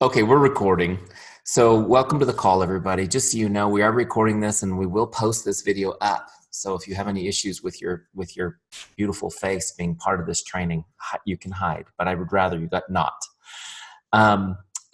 Okay, we're recording. So welcome to the call, everybody. Just so you know, we are recording this and we will post this video up. So if you have any issues with your beautiful face being part of this training, you can hide, but I would rather you got not.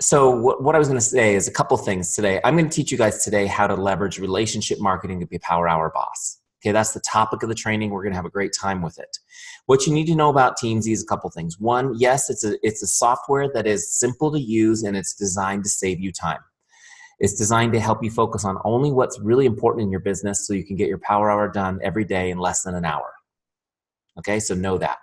So what I was going to say is a couple things today. I'm going to teach you guys today how to leverage relationship marketing to be a power hour boss. Okay, that's the topic of the training. We're going to have a great time with it. What you need to know about Teamzy is a couple things. One, yes, it's a software that is simple to use and it's designed to save you time. It's designed to help you focus on only what's really important in your business so you can get your power hour done every day in less than an hour. Okay, so know that.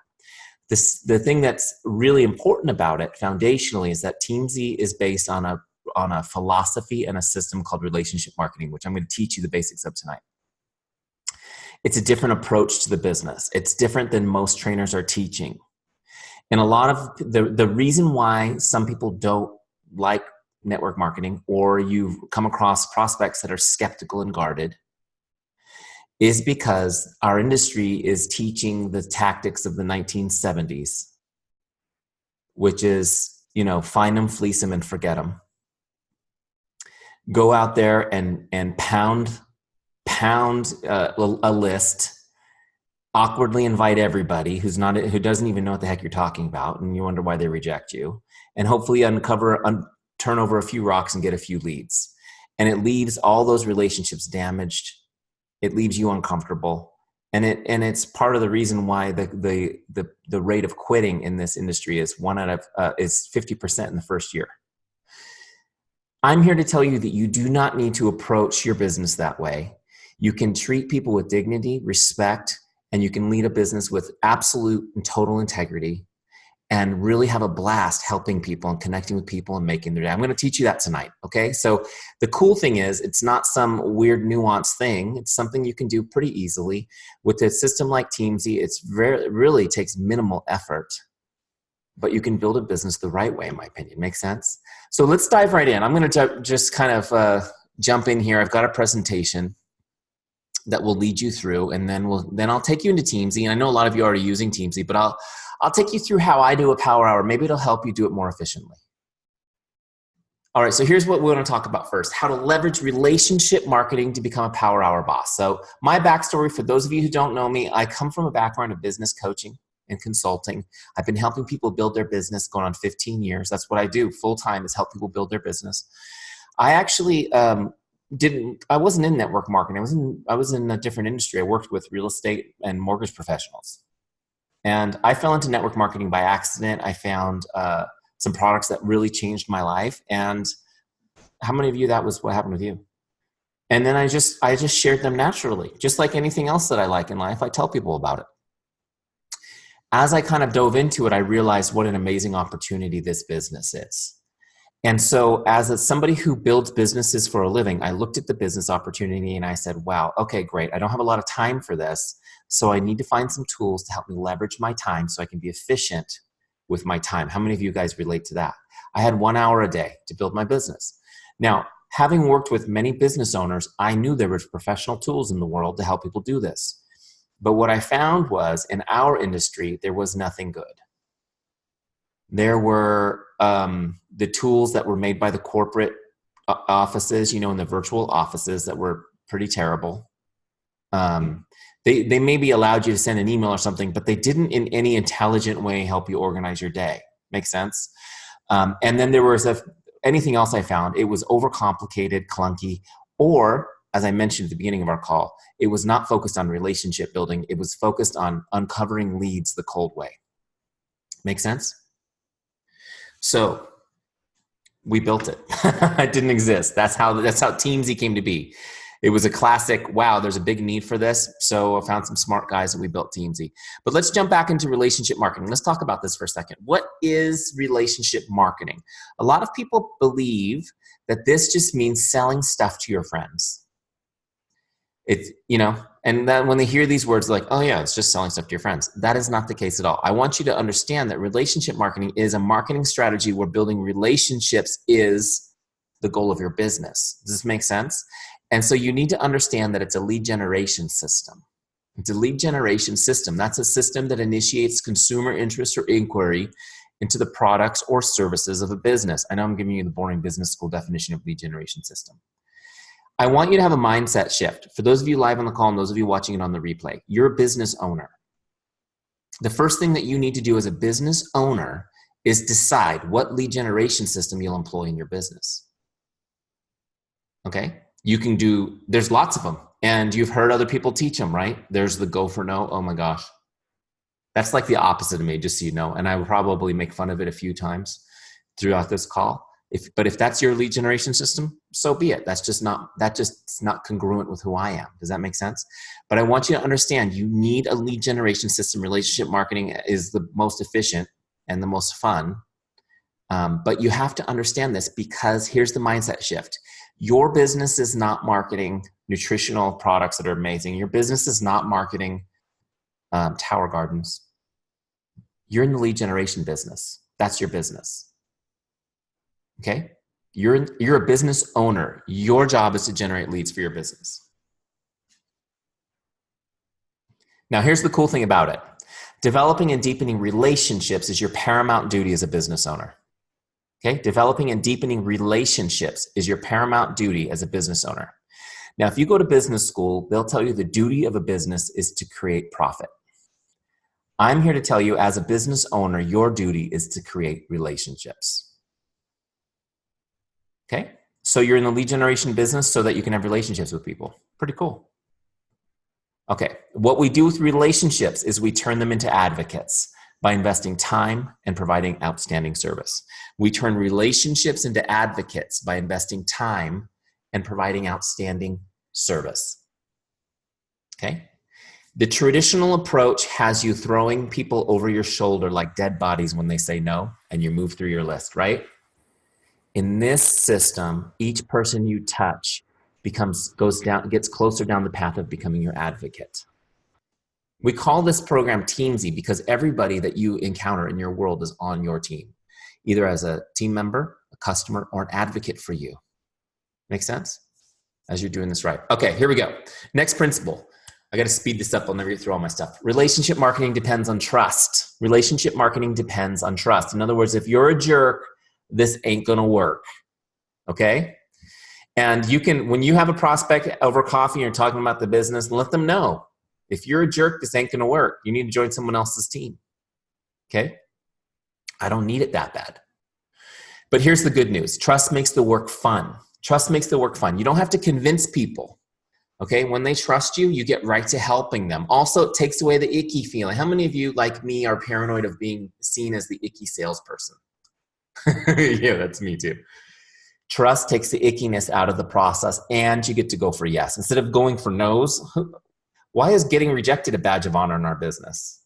The thing that's really important about it foundationally is that Teamzy is based on a philosophy and a system called relationship marketing, which I'm going to teach you the basics of tonight. It's a different approach to the business. It's different than most trainers are teaching. And a lot of the reason why some people don't like network marketing, or you come across prospects that are skeptical and guarded, is because our industry is teaching the tactics of the 1970s, which is, find them, fleece them, and forget them. Go out there and pound a list, awkwardly invite everybody who doesn't even know what the heck you're talking about, and you wonder why they reject you, and hopefully turn over a few rocks and get a few leads. And it leaves all those relationships damaged. It leaves you uncomfortable, and it's part of the reason why the rate of quitting in this industry is 50% in the first year. I'm here to tell you that you do not need to approach your business that way. You can treat people with dignity, respect, and you can lead a business with absolute and total integrity and really have a blast helping people and connecting with people and making their day. I'm going to teach you that tonight, okay? So the cool thing is it's not some weird nuanced thing. It's something you can do pretty easily. With a system like Teamzy, it really takes minimal effort, but you can build a business the right way, in my opinion. Makes sense? So let's dive right in. I'm going to just kind of jump in here. I've got a presentation that will lead you through, and then I'll take you into Teamzy. And I know a lot of you are already using Teamzy, but I'll take you through how I do a power hour. Maybe it'll help you do it more efficiently. All right, so here's what we want to talk about first: how to leverage relationship marketing to become a power hour boss. So my backstory, for those of you who don't know me, I come from a background of business coaching and consulting. I've been helping people build their business going on 15 years. That's what I do full time, is help people build their business. I actually I wasn't in network marketing. I was in a different industry. I worked with real estate and mortgage professionals. And I fell into network marketing by accident. I found some products that really changed my life. And how many of you, that was what happened with you? And then I just shared them naturally. Just like anything else that I like in life, I tell people about it. As I kind of dove into it, I realized what an amazing opportunity this business is. And so as somebody who builds businesses for a living, I looked at the business opportunity and I said, wow, okay, great. I don't have a lot of time for this. So I need to find some tools to help me leverage my time so I can be efficient with my time. How many of you guys relate to that? I had 1 hour a day to build my business. Now, having worked with many business owners, I knew there were professional tools in the world to help people do this. But what I found was, in our industry, there was nothing good. There were the tools that were made by the corporate offices, in the virtual offices, that were pretty terrible. They maybe allowed you to send an email or something, but they didn't in any intelligent way help you organize your day. Make sense? And then there was anything else I found. It was overcomplicated, clunky, or, as I mentioned at the beginning of our call, it was not focused on relationship building. It was focused on uncovering leads the cold way. Make sense? So we built it. It didn't exist. That's how Teamzy came to be. It was a classic, wow, there's a big need for this. So I found some smart guys and we built Teamzy. But let's jump back into relationship marketing. Let's talk about this for a second. What is relationship marketing? A lot of people believe that this just means selling stuff to your friends. It's, and then when they hear these words, like, oh yeah, it's just selling stuff to your friends. That is not the case at all. I want you to understand that relationship marketing is a marketing strategy where building relationships is the goal of your business. Does this make sense? And so you need to understand that it's a lead generation system. It's a lead generation system. That's a system that initiates consumer interest or inquiry into the products or services of a business. I know I'm giving you the boring business school definition of lead generation system. I want you to have a mindset shift. For those of you live on the call and those of you watching it on the replay, you're a business owner. The first thing that you need to do as a business owner is decide what lead generation system you'll employ in your business. Okay? You can do, there's lots of them, and you've heard other people teach them, right? There's the go for no. Oh my gosh. That's like the opposite of me, just so you know. And I will probably make fun of it a few times throughout this call. But if that's your lead generation system, so be it. That's just not congruent with who I am. Does that make sense? But I want you to understand you need a lead generation system. Relationship marketing is the most efficient and the most fun. But you have to understand this, because here's the mindset shift. Your business is not marketing nutritional products that are amazing. Your business is not marketing tower gardens. You're in the lead generation business. That's your business. Okay? You're a business owner. Your job is to generate leads for your business. Now, here's the cool thing about it. Developing and deepening relationships is your paramount duty as a business owner. Okay? Developing and deepening relationships is your paramount duty as a business owner. Now, if you go to business school, they'll tell you the duty of a business is to create profit. I'm here to tell you, as a business owner, your duty is to create relationships. Okay? So you're in the lead generation business so that you can have relationships with people. Pretty cool. Okay. What we do with relationships is we turn them into advocates by investing time and providing outstanding service. We turn relationships into advocates by investing time and providing outstanding service. Okay? The traditional approach has you throwing people over your shoulder like dead bodies when they say no, and you move through your list, right? In this system, each person you touch gets closer down the path of becoming your advocate. We call this program Teamzy because everybody that you encounter in your world is on your team, either as a team member, a customer, or an advocate for you. Make sense? As you're doing this right. Okay, here we go. Next principle. I got to speed this up. I'll never get through all my stuff. Relationship marketing depends on trust. Relationship marketing depends on trust. In other words, if you're a jerk, this ain't going to work. Okay? And you can, when you have a prospect over coffee and you're talking about the business, let them know. If you're a jerk, this ain't going to work. You need to join someone else's team. Okay? I don't need it that bad. But here's the good news. Trust makes the work fun. Trust makes the work fun. You don't have to convince people. Okay? When they trust you, you get right to helping them. Also, it takes away the icky feeling. How many of you, like me, are paranoid of being seen as the icky salesperson? Yeah, that's me too. Trust takes the ickiness out of the process, and you get to go for yes. Instead of going for no's, why is getting rejected a badge of honor in our business?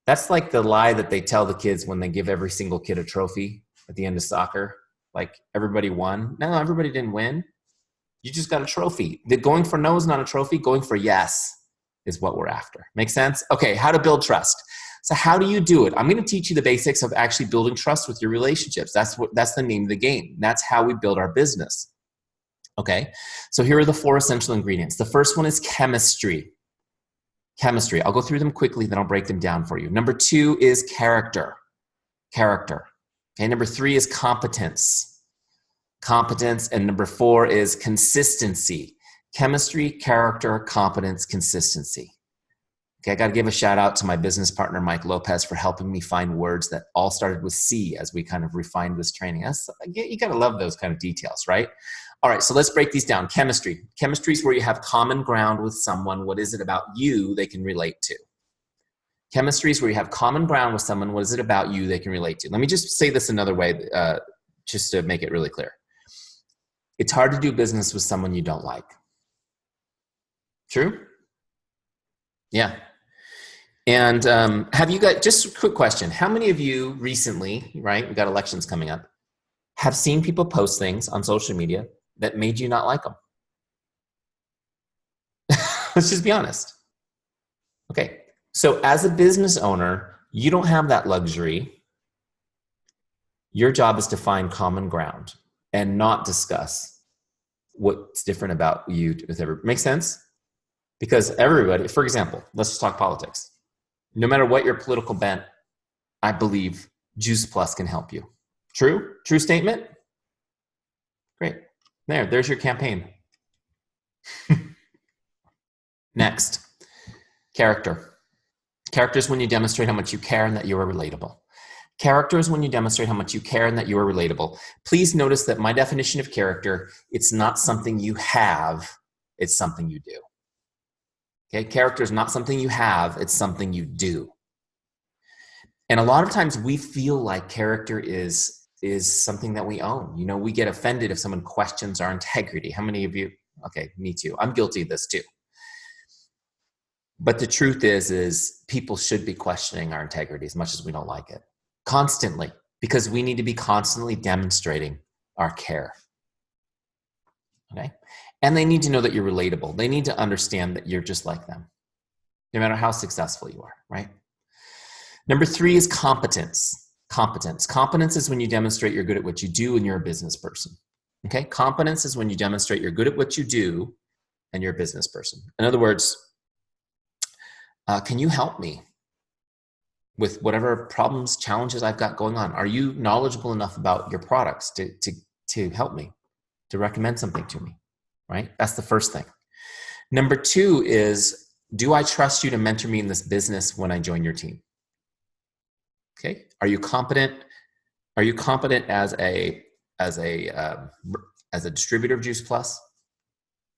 That's like the lie that they tell the kids when they give every single kid a trophy at the end of soccer. Like, everybody won. No, everybody didn't win. You just got a trophy. The going for no is not a trophy. Going for yes is what we're after. Make sense? Okay, how to build trust. So how do you do it? I'm going to teach you the basics of actually building trust with your relationships. That's the name of the game. That's how we build our business. Okay, so here are the 4 essential ingredients. The first one is chemistry. Chemistry. I'll go through them quickly, then I'll break them down for you. Number 2 is character. Character. Okay, number 3 is competence. Competence. And number 4 is consistency. Chemistry, character, competence, consistency. Okay, I got to give a shout out to my business partner, Mike Lopez, for helping me find words that all started with C as we kind of refined this training. You got to love those kind of details, right? All right, so let's break these down. Chemistry. Chemistry is where you have common ground with someone. What is it about you they can relate to? Chemistry is where you have common ground with someone. What is it about you they can relate to? Let me just say this another way, just to make it really clear. It's hard to do business with someone you don't like. True? Yeah. And have you got, just a quick question, how many of you recently, right, we've got elections coming up, have seen people post things on social media that made you not like them? Let's just be honest. Okay, so as a business owner, you don't have that luxury. Your job is to find common ground and not discuss what's different about you with everybody. Make sense? Because everybody, for example, let's just talk politics. No matter what your political bent, I believe Juice Plus can help you. True? True statement? Great. There's your campaign. Next, character. Character is when you demonstrate how much you care and that you are relatable. Character is when you demonstrate how much you care and that you are relatable. Please notice that my definition of character, it's not something you have, it's something you do. Okay, character is not something you have, it's something you do. And a lot of times we feel like character is something that we own. You know, we get offended if someone questions our integrity. How many of you? Okay, me too. I'm guilty of this too. But the truth is people should be questioning our integrity as much as we don't like it. Constantly, because we need to be constantly demonstrating our care. Okay? And they need to know that you're relatable. They need to understand that you're just like them, no matter how successful you are, right? Number 3 is competence. Competence. Competence is when you demonstrate you're good at what you do and you're a business person. Okay? Competence is when you demonstrate you're good at what you do and you're a business person. In other words, can you help me with whatever problems, challenges I've got going on? Are you knowledgeable enough about your products to help me, to recommend something to me, right? That's the first thing. Number 2 is, do I trust you to mentor me in this business when I join your team? Okay. Are you competent? Are you competent as a distributor of Juice Plus?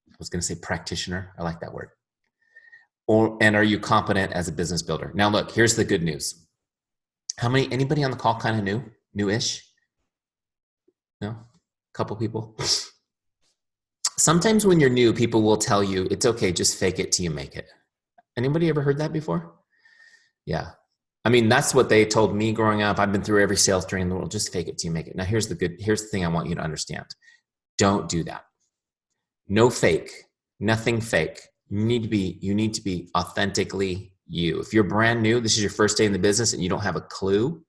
I was going to say practitioner. I like that word. And are you competent as a business builder? Now look, here's the good news. Anybody on the call kind of newish? No? A couple people? Sometimes when you're new, people will tell you, it's okay, just fake it till you make it. Anybody ever heard that before? Yeah. I mean, that's what they told me growing up. I've been through every sales training in the world. Just fake it till you make it. Now here's the thing I want you to understand. Don't do that. No fake, nothing fake. You need to be authentically you. If you're brand new, this is your first day in the business and you don't have a clue,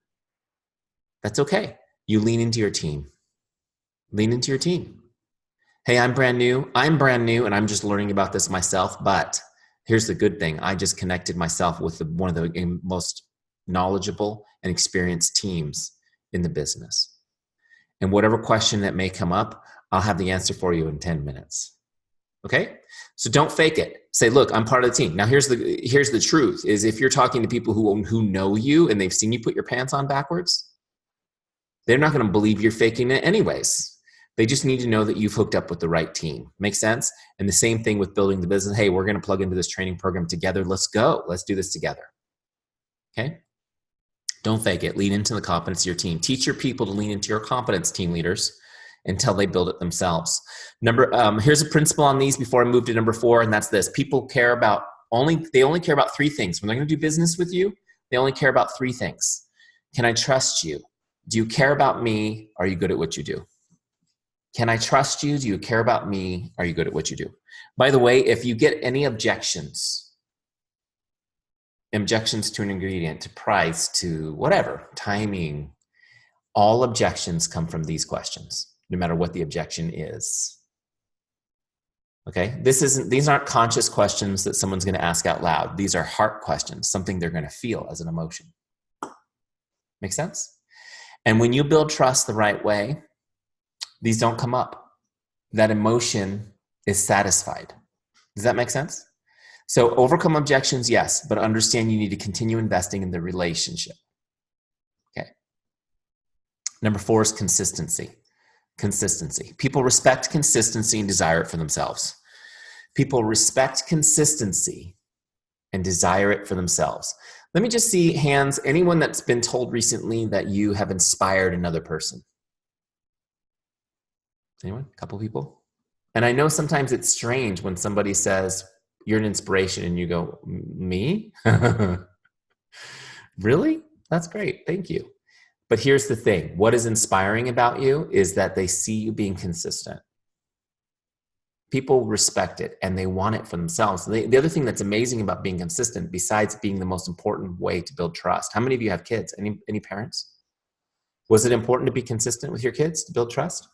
that's okay. You lean into your team. Lean into your team. Hey, I'm brand new and I'm just learning about this myself, but here's the good thing. I just connected myself with one of the most knowledgeable and experienced teams in the business. And whatever question that may come up, I'll have the answer for you in 10 minutes. Okay? So don't fake it. Say, look, I'm part of the team. Now here's the truth is if you're talking to people who know you and they've seen you put your pants on backwards, they're not going to believe you're faking it anyways. They just need to know that you've hooked up with the right team. Make sense? And the same thing with building the business. Hey, we're going to plug into this training program together. Let's go. Let's do this together. Okay? Don't fake it. Lean into the competence of your team. Teach your people to lean into your competence, team leaders, until they build it themselves. Here's a principle on these before I move to number 4, and that's this. People they only care about 3 things. When they're going to do business with you, they only care about 3 things. Can I trust you? Do you care about me? Are you good at what you do? Can I trust you? Do you care about me? Are you good at what you do? By the way, if you get any objections to an ingredient, to price, to whatever, timing, all objections come from these questions, no matter what the objection is. Okay? These aren't conscious questions that someone's going to ask out loud. These are heart questions, something they're going to feel as an emotion. Make sense? And when you build trust the right way, these don't come up. That emotion is satisfied. Does that make sense? So overcome objections, yes, but understand you need to continue investing in the relationship. Okay. Number 4 is consistency. Consistency. People respect consistency and desire it for themselves. People respect consistency and desire it for themselves. Let me just see hands. Anyone that's been told recently that you have inspired another person? Anyone? A couple people? And I know sometimes it's strange when somebody says, you're an inspiration, and you go, me? Really? That's great. Thank you. But here's the thing. What is inspiring about you is that they see you being consistent. People respect it and they want it for themselves. The other thing that's amazing about being consistent, besides being the most important way to build trust. How many of you have kids? Any parents? Was it important to be consistent with your kids to build trust?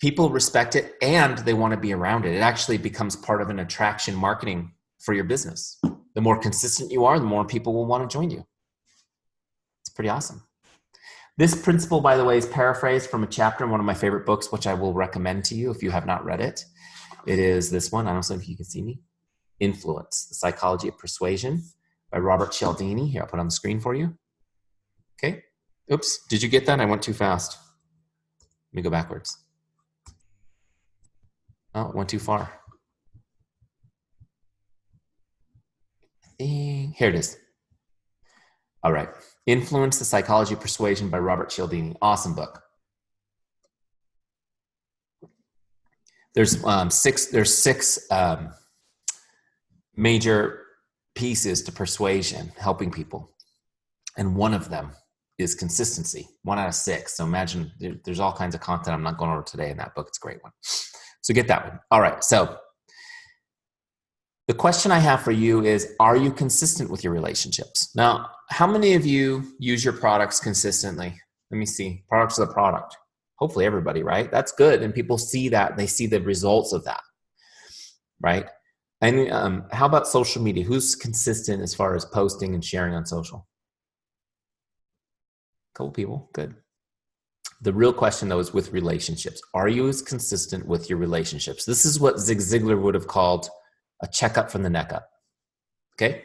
People respect it and they want to be around it. It actually becomes part of an attraction marketing for your business. The more consistent you are, the more people will want to join you. It's pretty awesome. This principle, by the way, is paraphrased from a chapter in one of my favorite books, which I will recommend to you if you have not read it. It is this one. I don't know if you can see me. Influence, The Psychology of Persuasion by Robert Cialdini. Here, I'll put it on the screen for you. Okay. Oops. Did you get that? I went too fast. Let me go backwards. Oh, it went too far. Here it is. All right. Influence, The Psychology of Persuasion by Robert Cialdini. Awesome book. There's six major pieces to persuasion, helping people. And one of them is consistency, 1 out of 6. So imagine there's all kinds of content I'm not going over today in that book. It's a great one. So get that one. All right. So the question I have for you is, are you consistent with your relationships? Now, how many of you use your products consistently? Let me see. Products is a product. Hopefully everybody, right? That's good. And people see that. They see the results of that, right? And how about social media? Who's consistent as far as posting and sharing on social? A couple people. Good. The real question, though, is with relationships. Are you as consistent with your relationships? This is what Zig Ziglar would have called a checkup from the neck up. Okay?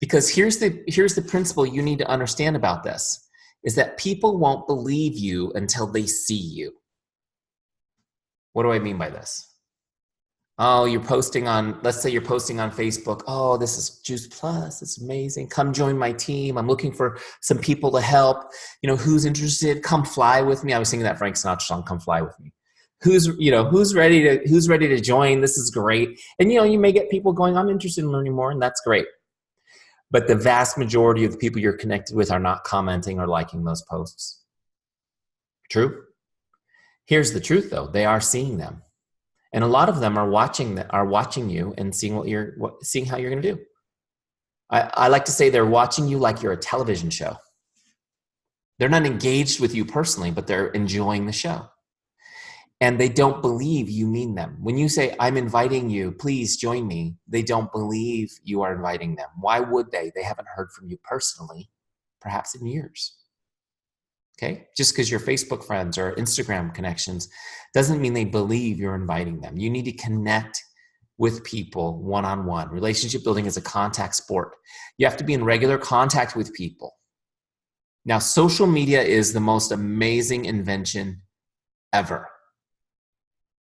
Because here's the principle you need to understand about this, is that people won't believe you until they see you. What do I mean by this? Oh, let's say you're posting on Facebook. Oh, this is Juice Plus. It's amazing. Come join my team. I'm looking for some people to help. Who's interested? Come fly with me. I was singing that Frank Sinatra song, Come Fly With Me. Who's ready to join? This is great. And, you may get people going, I'm interested in learning more, and that's great. But the vast majority of the people you're connected with are not commenting or liking those posts. True? Here's the truth, though. They are seeing them. And a lot of them are watching you and seeing how you're going to do. I like to say they're watching you like you're a television show. They're not engaged with you personally, but they're enjoying the show. And they don't believe you mean them. When you say, I'm inviting you, please join me, they don't believe you are inviting them. Why would they? They haven't heard from you personally, perhaps in years. Okay? Just because you're Facebook friends or Instagram connections doesn't mean they believe you're inviting them. You need to connect with people one-on-one. Relationship building is a contact sport. You have to be in regular contact with people. Now, social media is the most amazing invention ever.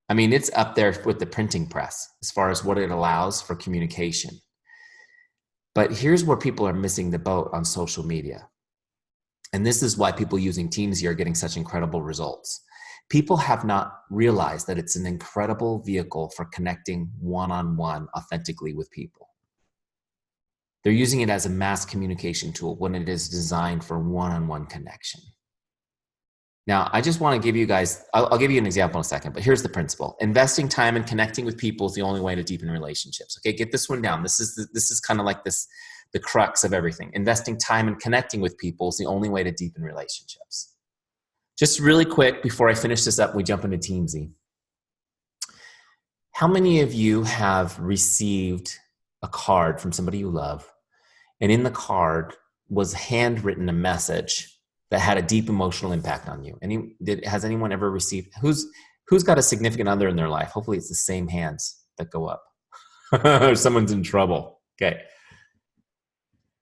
I mean, it's up there with the printing press as far as what it allows for communication. But here's where people are missing the boat on social media. And this is why people using Teamzy are getting such incredible results. People have not realized that it's an incredible vehicle for connecting one-on-one authentically with people. They're using it as a mass communication tool when it is designed for one-on-one connection. Now, I just want to give you guys, I'll give you an example in a second, but here's the principle. Investing time and connecting with people is the only way to deepen relationships. Okay, get this one down. This is kind of like the crux of everything. Investing time and connecting with people is the only way to deepen relationships. Just really quick, before I finish this up, we jump into Teamzy. How many of you have received a card from somebody you love, and in the card was handwritten a message that had a deep emotional impact on you? Has anyone ever received, who's got a significant other in their life? Hopefully it's the same hands that go up. Or someone's in trouble. Okay.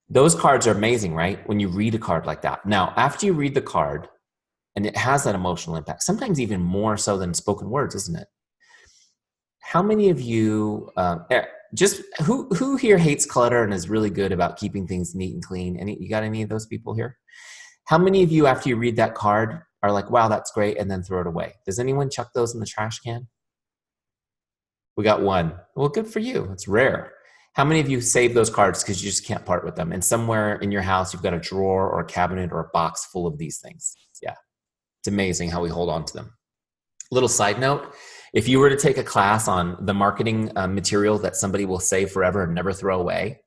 Those cards are amazing, right? When you read a card like that. Now, after you read the card and it has that emotional impact, sometimes even more so than spoken words, isn't it? How many of you, who here hates clutter and is really good about keeping things neat and clean? You got any of those people here? How many of you, after you read that card, are like, wow, that's great, and then throw it away? Does anyone chuck those in the trash can? We got one. Well, good for you. It's rare. How many of you save those cards because you just can't part with them? And somewhere in your house, you've got a drawer or a cabinet or a box full of these things. Yeah. It's amazing how we hold on to them. Little side note, if you were to take a class on the marketing material that somebody will save forever and never throw away,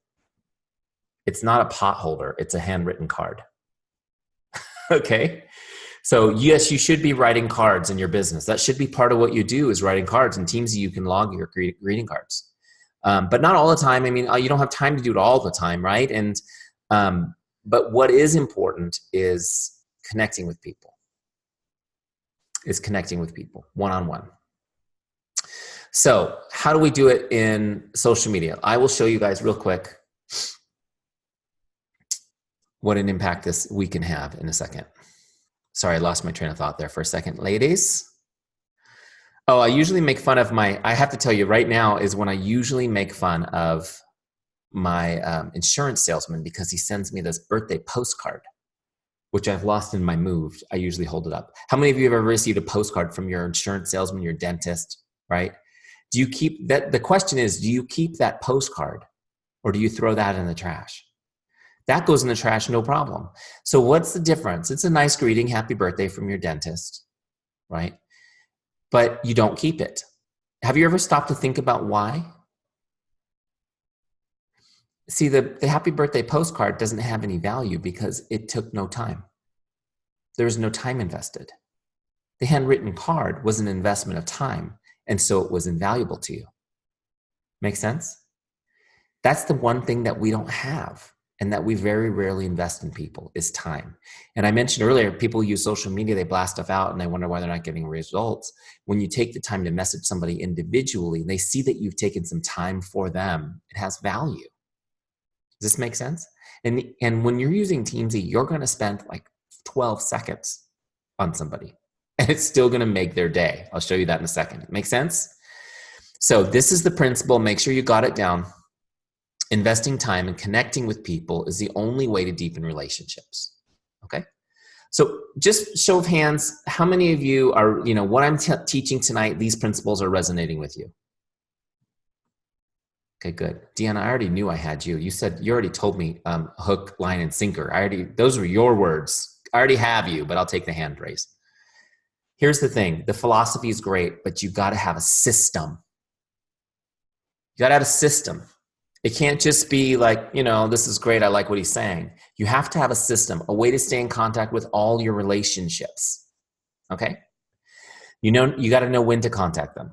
it's not a pot holder. It's a handwritten card. Okay. So yes, you should be writing cards in your business. That should be part of what you do, is writing cards. In Teamzy, you can log your greeting cards. But not all the time. I mean, you don't have time to do it all the time, right? And But what is important is connecting with people, one-on-one. So how do we do it in social media? I will show you guys real quick what an impact we can have in a second. Sorry, I lost my train of thought there for a second. Ladies? Oh, I usually make fun of I have to tell you right now is when I usually make fun of my insurance salesman because he sends me this birthday postcard, which I've lost in my move. I usually hold it up. How many of you have ever received a postcard from your insurance salesman, your dentist, right? Do you keep that? The question is, do you keep that postcard or do you throw that in the trash? That goes in the trash, no problem. So what's the difference? It's a nice greeting, happy birthday from your dentist, right? But you don't keep it. Have you ever stopped to think about why? See, the happy birthday postcard doesn't have any value because it took no time. There was no time invested. The handwritten card was an investment of time, and so it was invaluable to you. Make sense? That's the one thing that we don't have and that we very rarely invest in people is time. And I mentioned earlier, people use social media, they blast stuff out and they wonder why they're not getting results. When you take the time to message somebody individually, they see that you've taken some time for them. It has value. Does this make sense? And when you're using Teamzy, you're going to spend like 12 seconds on somebody and it's still going to make their day. I'll show you that in a second. Make sense? So this is the principle. Make sure you got it down. Investing time and connecting with people is the only way to deepen relationships. Okay? So just show of hands, how many of you are, what I'm teaching tonight, these principles are resonating with you? Okay, good. Deanna, I already knew I had you. You already told me hook, line, and sinker. Those were your words. I already have you, but I'll take the hand raise. Here's the thing. The philosophy is great, but you got to have a system. You got to have a system. It can't just be like, this is great. I like what he's saying. You have to have a system, a way to stay in contact with all your relationships. Okay? You got to know when to contact them.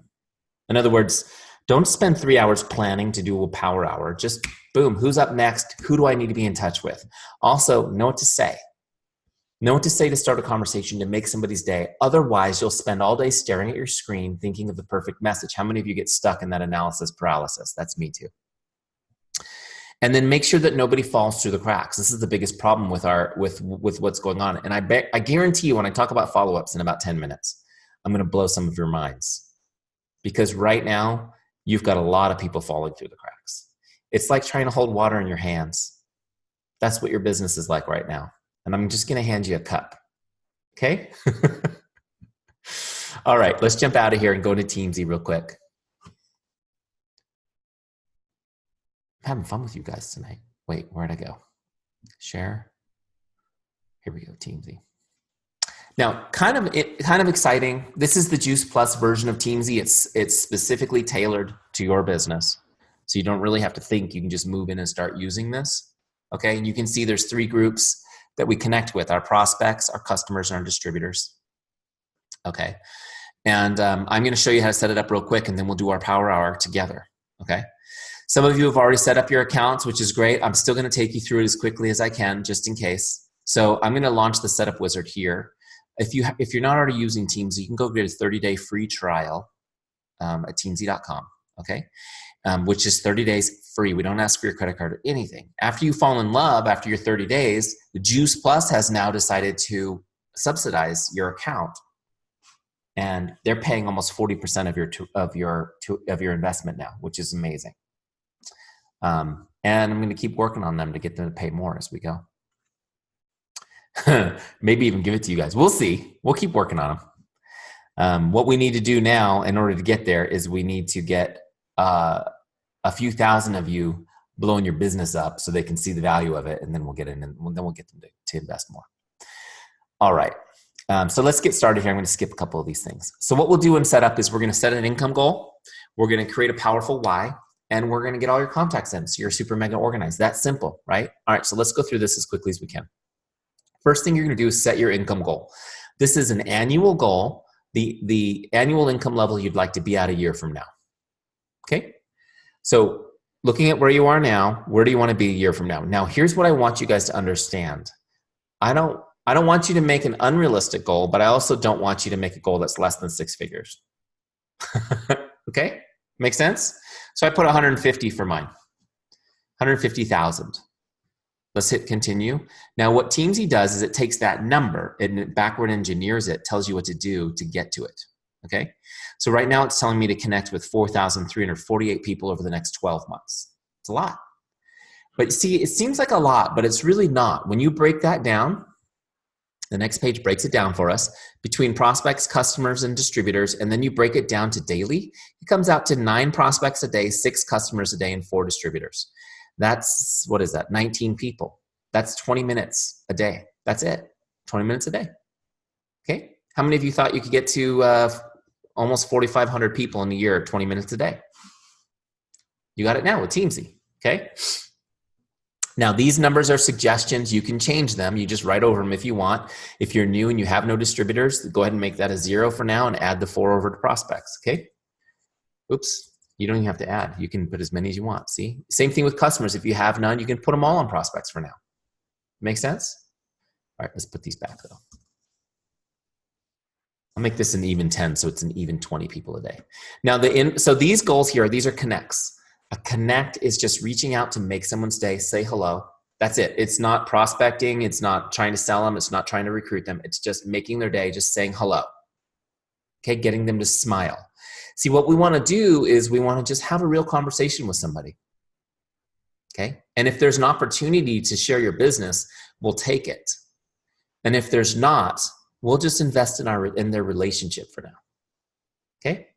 In other words, don't spend 3 hours planning to do a power hour. Just boom, who's up next? Who do I need to be in touch with? Also, know what to say. Know what to say to start a conversation to make somebody's day. Otherwise, you'll spend all day staring at your screen thinking of the perfect message. How many of you get stuck in that analysis paralysis? That's me too. And then make sure that nobody falls through the cracks. This is the biggest problem with what's going on. And I guarantee you when I talk about follow-ups in about 10 minutes, I'm going to blow some of your minds. Because right now, you've got a lot of people falling through the cracks. It's like trying to hold water in your hands. That's what your business is like right now. And I'm just going to hand you a cup. Okay? All right, let's jump out of here and go to Teamzy real quick. I'm having fun with you guys tonight. Wait, where'd I go? Share. Here we go, Teamzy. Now, kind of exciting. This is the Juice Plus version of Teamzy. It's specifically tailored to your business. So you don't really have to think. You can just move in and start using this. Okay, and you can see there's 3 groups that we connect with: our prospects, our customers, and our distributors. Okay, and I'm going to show you how to set it up real quick, and then we'll do our power hour together. Okay, some of you have already set up your accounts, which is great. I'm still going to take you through it as quickly as I can, just in case. So I'm going to launch the setup wizard here. If you're not already using Teamzy, you can go get a 30-day free trial at teamzy.com. Okay, which is 30 days free. We don't ask for your credit card or anything. After you fall in love, after your 30 days, the Juice Plus has now decided to subsidize your account, and they're paying almost 40% of your investment now, which is amazing. And I'm going to keep working on them to get them to pay more as we go. Maybe even give it to you guys. We'll see. We'll keep working on them. What we need to do now in order to get there is we need to get a few thousand of you blowing your business up so they can see the value of it, and then we'll get in, and then we'll get them to invest more. All right. So let's get started here. I'm going to skip a couple of these things. So what we'll do in setup is we're going to set an income goal. We're going to create a powerful why, and we're going to get all your contacts in so you're super mega organized. That's simple, right? All right. So let's go through this as quickly as we can. First thing you're going to do is set your income goal. This is an annual goal, the annual income level you'd like to be at a year from now. Okay? So looking at where you are now, where do you want to be a year from now? Now, here's what I want you guys to understand. I don't want you to make an unrealistic goal, but I also don't want you to make a goal that's less than 6 figures. Okay? Make sense? So I put 150 for mine. 150,000. Let's hit continue. Now what Teamzy does is it takes that number and it backward engineers it, tells you what to do to get to it. Okay? So right now it's telling me to connect with 4,348 people over the next 12 months. It's a lot. But see, it seems like a lot, but it's really not. When you break that down, the next page breaks it down for us between prospects, customers, and distributors, and then you break it down to daily. It comes out to 9 prospects a day, 6 customers a day, and 4 distributors. That's, what is that, 19 people. That's 20 minutes a day. That's it, 20 minutes a day. Okay, how many of you thought you could get to almost 4,500 people in a year, 20 minutes a day? You got it now with Teamzy, okay? Now, these numbers are suggestions. You can change them. You just write over them if you want. If you're new and you have no distributors, go ahead and make that a 0 for now and add the 4 over to prospects, okay? Oops, you don't even have to add. You can put as many as you want, see? Same thing with customers. If you have none, you can put them all on prospects for now. Make sense? All right, let's put these back though. I'll make this an even 10, so it's an even 20 people a day. Now, so these goals here, these are connects. A connect is just reaching out to make someone's day, say hello. That's it. It's not prospecting. It's not trying to sell them. It's not trying to recruit them. It's just making their day, just saying hello. Okay, getting them to smile. See, what we want to do is we want to just have a real conversation with somebody. Okay, and if there's an opportunity to share your business, we'll take it. And if there's not, we'll just invest in their relationship for now. Okay.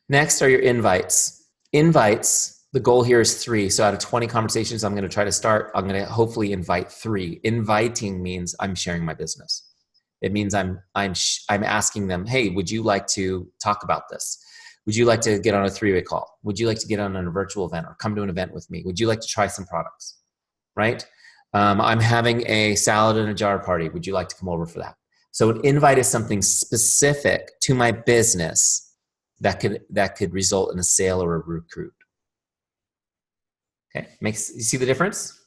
Next are your invites. Invites, the goal here is 3. So out of 20 conversations I'm going to try to start, I'm going to hopefully invite 3. Inviting means I'm sharing my business. It means I'm asking them, hey, would you like to talk about this? Would you like to get on a 3-way call? Would you like to get on a virtual event or come to an event with me? Would you like to try some products? Right? I'm having a salad in a jar party. Would you like to come over for that? So an invite is something specific to my business that could result in a sale or a recruit. Okay, you see the difference?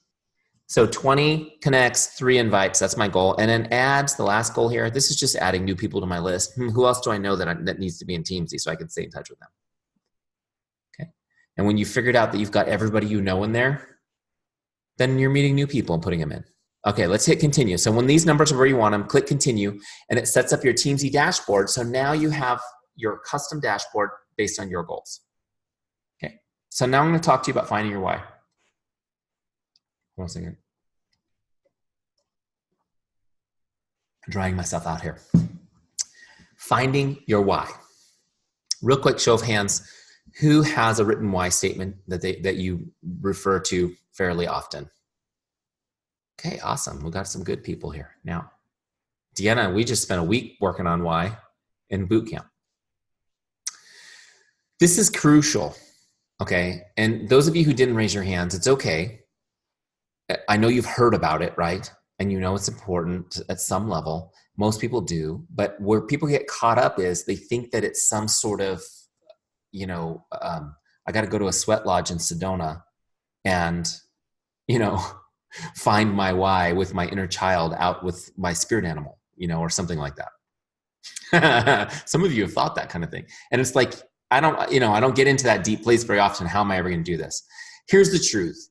So 20 connects, 3 invites, that's my goal. And then adds, the last goal here, this is just adding new people to my list. Who else do I know that needs to be in Teamzy so I can stay in touch with them? Okay, and when you figured out that you've got everybody you know in there, then you're meeting new people and putting them in. Okay, let's hit continue. So when these numbers are where you want them, click continue, and it sets up your Teamzy dashboard. So now you have your custom dashboard based on your goals. Okay, so now I'm going to talk to you about finding your why. One second. I'm drying myself out here. Finding your why. Real quick show of hands, who has a written why statement that you refer to fairly often? Okay, awesome. We got some good people here. Now, Deanna, we just spent a week working on why in boot camp. This is crucial, okay? And those of you who didn't raise your hands, it's okay. I know you've heard about it, right? And you know it's important at some level. Most people do. But where people get caught up is they think that it's some sort of, I got to go to a sweat lodge in Sedona and, find my why with my inner child out with my spirit animal, or something like that. Some of you have thought that kind of thing. And it's like, I don't get into that deep place very often. How am I ever going to do this? Here's the truth.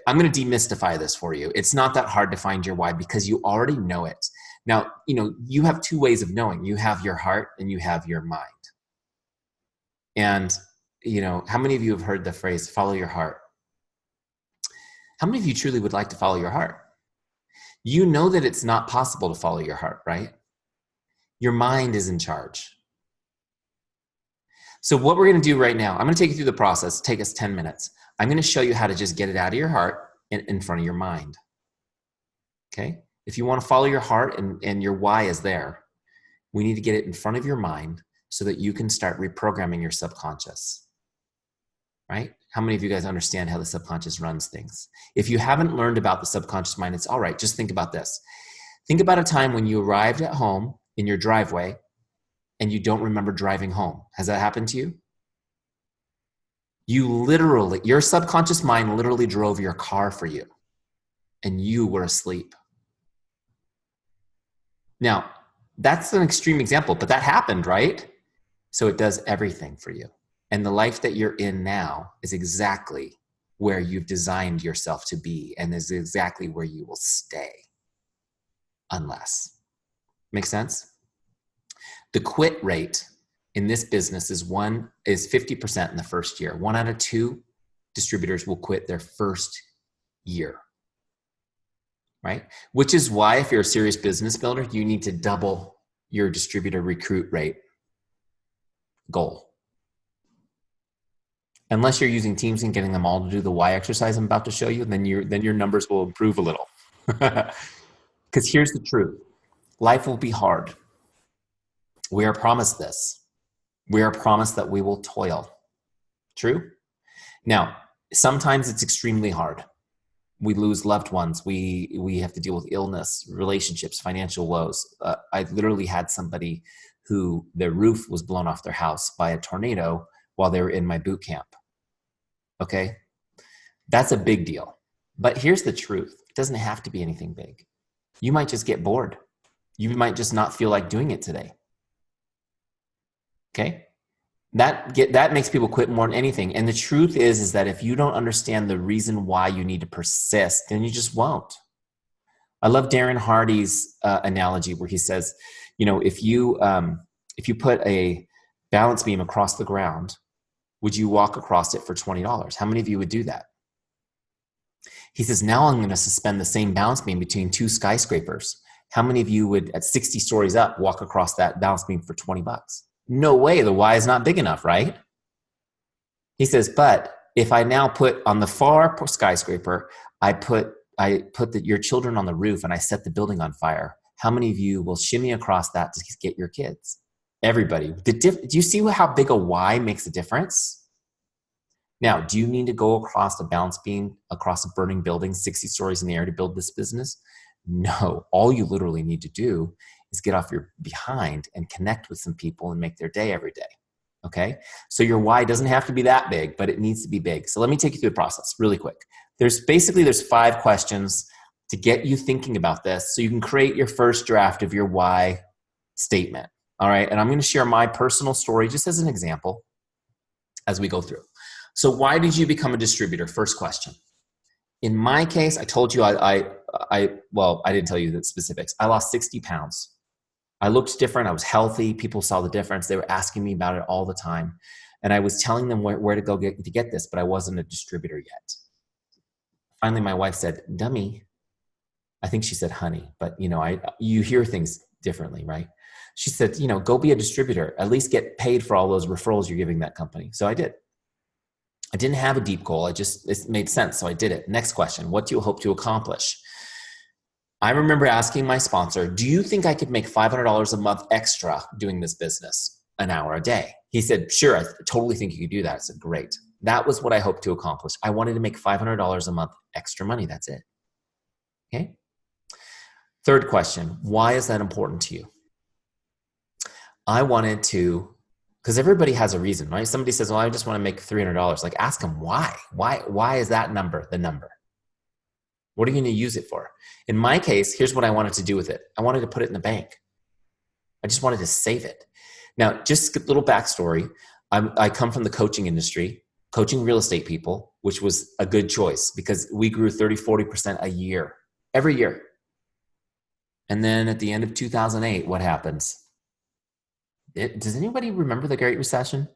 I'm going to demystify this for you. It's not that hard to find your why because you already know it. Now, you have 2 ways of knowing. You have your heart and you have your mind. And, how many of you have heard the phrase, follow your heart? How many of you truly would like to follow your heart? You know that it's not possible to follow your heart, right? Your mind is in charge. So what we're going to do right now, I'm going to take you through the process. Take us 10 minutes. I'm going to show you how to just get it out of your heart and in front of your mind. Okay? If you want to follow your heart and your why is there, we need to get it in front of your mind so that you can start reprogramming your subconscious. Right? How many of you guys understand how the subconscious runs things? If you haven't learned about the subconscious mind, it's all right. Just think about this. Think about a time when you arrived at home in your driveway and you don't remember driving home. Has that happened to you? Your subconscious mind literally drove your car for you, and you were asleep. Now, that's an extreme example, but that happened, right? So it does everything for you. And the life that you're in now is exactly where you've designed yourself to be, and is exactly where you will stay. Unless. Make sense? The quit rate in this business is 50% in the first year. 1 out of 2 distributors will quit their first year. Right? Which is why, if you're a serious business builder, you need to double your distributor recruit rate goal. Unless you're using Teamzy and getting them all to do the why exercise I'm about to show you, then your numbers will improve a little. Because here's the truth. Life will be hard. We are promised this. We are promised that we will toil. True? Now, sometimes it's extremely hard. We lose loved ones. We have to deal with illness, relationships, financial woes. I literally had somebody who their roof was blown off their house by a tornado while they were in my boot camp. Okay? That's a big deal. But here's the truth. It doesn't have to be anything big. You might just get bored. You might just not feel like doing it today. Okay? That makes people quit more than anything. And the truth is that if you don't understand the reason why you need to persist, then you just won't. I love Darren Hardy's analogy where he says, if you put a balance beam across the ground, would you walk across it for $20? How many of you would do that? He says, now I'm going to suspend the same balance beam between 2 skyscrapers. How many of you would, at 60 stories up, walk across that balance beam for $20? No way, the Y is not big enough, right? He says, but if I now put on the far skyscraper, I put your children on the roof and I set the building on fire, how many of you will shimmy across that to get your kids? Everybody. Do you see how big a Y makes a difference? Now, do you need to go across a balance beam, across a burning building, 60 stories in the air to build this business? No. All you literally need to do is get off your behind and connect with some people and make their day every day. Okay? So your why doesn't have to be that big, but it needs to be big. So let me take you through the process really quick. There's 5 questions to get you thinking about this so you can create your first draft of your why statement. All right? And I'm going to share my personal story just as an example as we go through. So why did you become a distributor? First question. In my case, I told you I didn't tell you the specifics. I lost 60 pounds. I looked different. I was healthy. People saw the difference. They were asking me about it all the time. And I was telling them where to go to get this, but I wasn't a distributor yet. Finally, my wife said, dummy. I think she said honey, but you hear things differently, right? She said, go be a distributor. At least get paid for all those referrals you're giving that company. So I did. I didn't have a deep goal. It made sense. So I did it. Next question. What do you hope to accomplish? I remember asking my sponsor, do you think I could make $500 a month extra doing this business, an hour a day? He said, sure, I totally think you could do that. I said, great. That was what I hoped to accomplish. I wanted to make $500 a month extra money. That's it. Okay. Third question. Why is that important to you? I wanted to, because everybody has a reason, right? Somebody says, well, I just want to make $300. Like, ask them why. Why is that number the number? What are you going to use it for? In my case, here's what I wanted to do with it. I wanted to put it in the bank. I just wanted to save it. Now, just a little backstory. I come from the coaching industry, coaching real estate people, which was a good choice because we grew 30-40% a year, every year. And then at the end of 2008, what happens? Does anybody remember the Great Recession?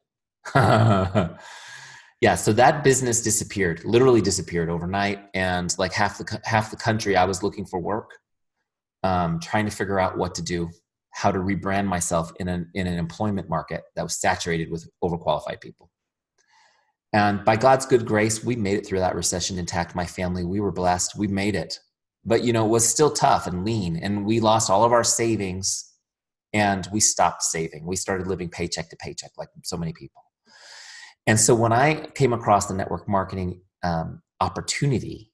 Yeah, so that business disappeared, literally disappeared overnight. And like half the country, I was looking for work, trying to figure out what to do, how to rebrand myself in an employment market that was saturated with overqualified people. And by God's good grace, we made it through that recession intact. My family, we were blessed. We made it. But, it was still tough and lean. And we lost all of our savings and we stopped saving. We started living paycheck to paycheck like so many people. And so when I came across the network marketing opportunity,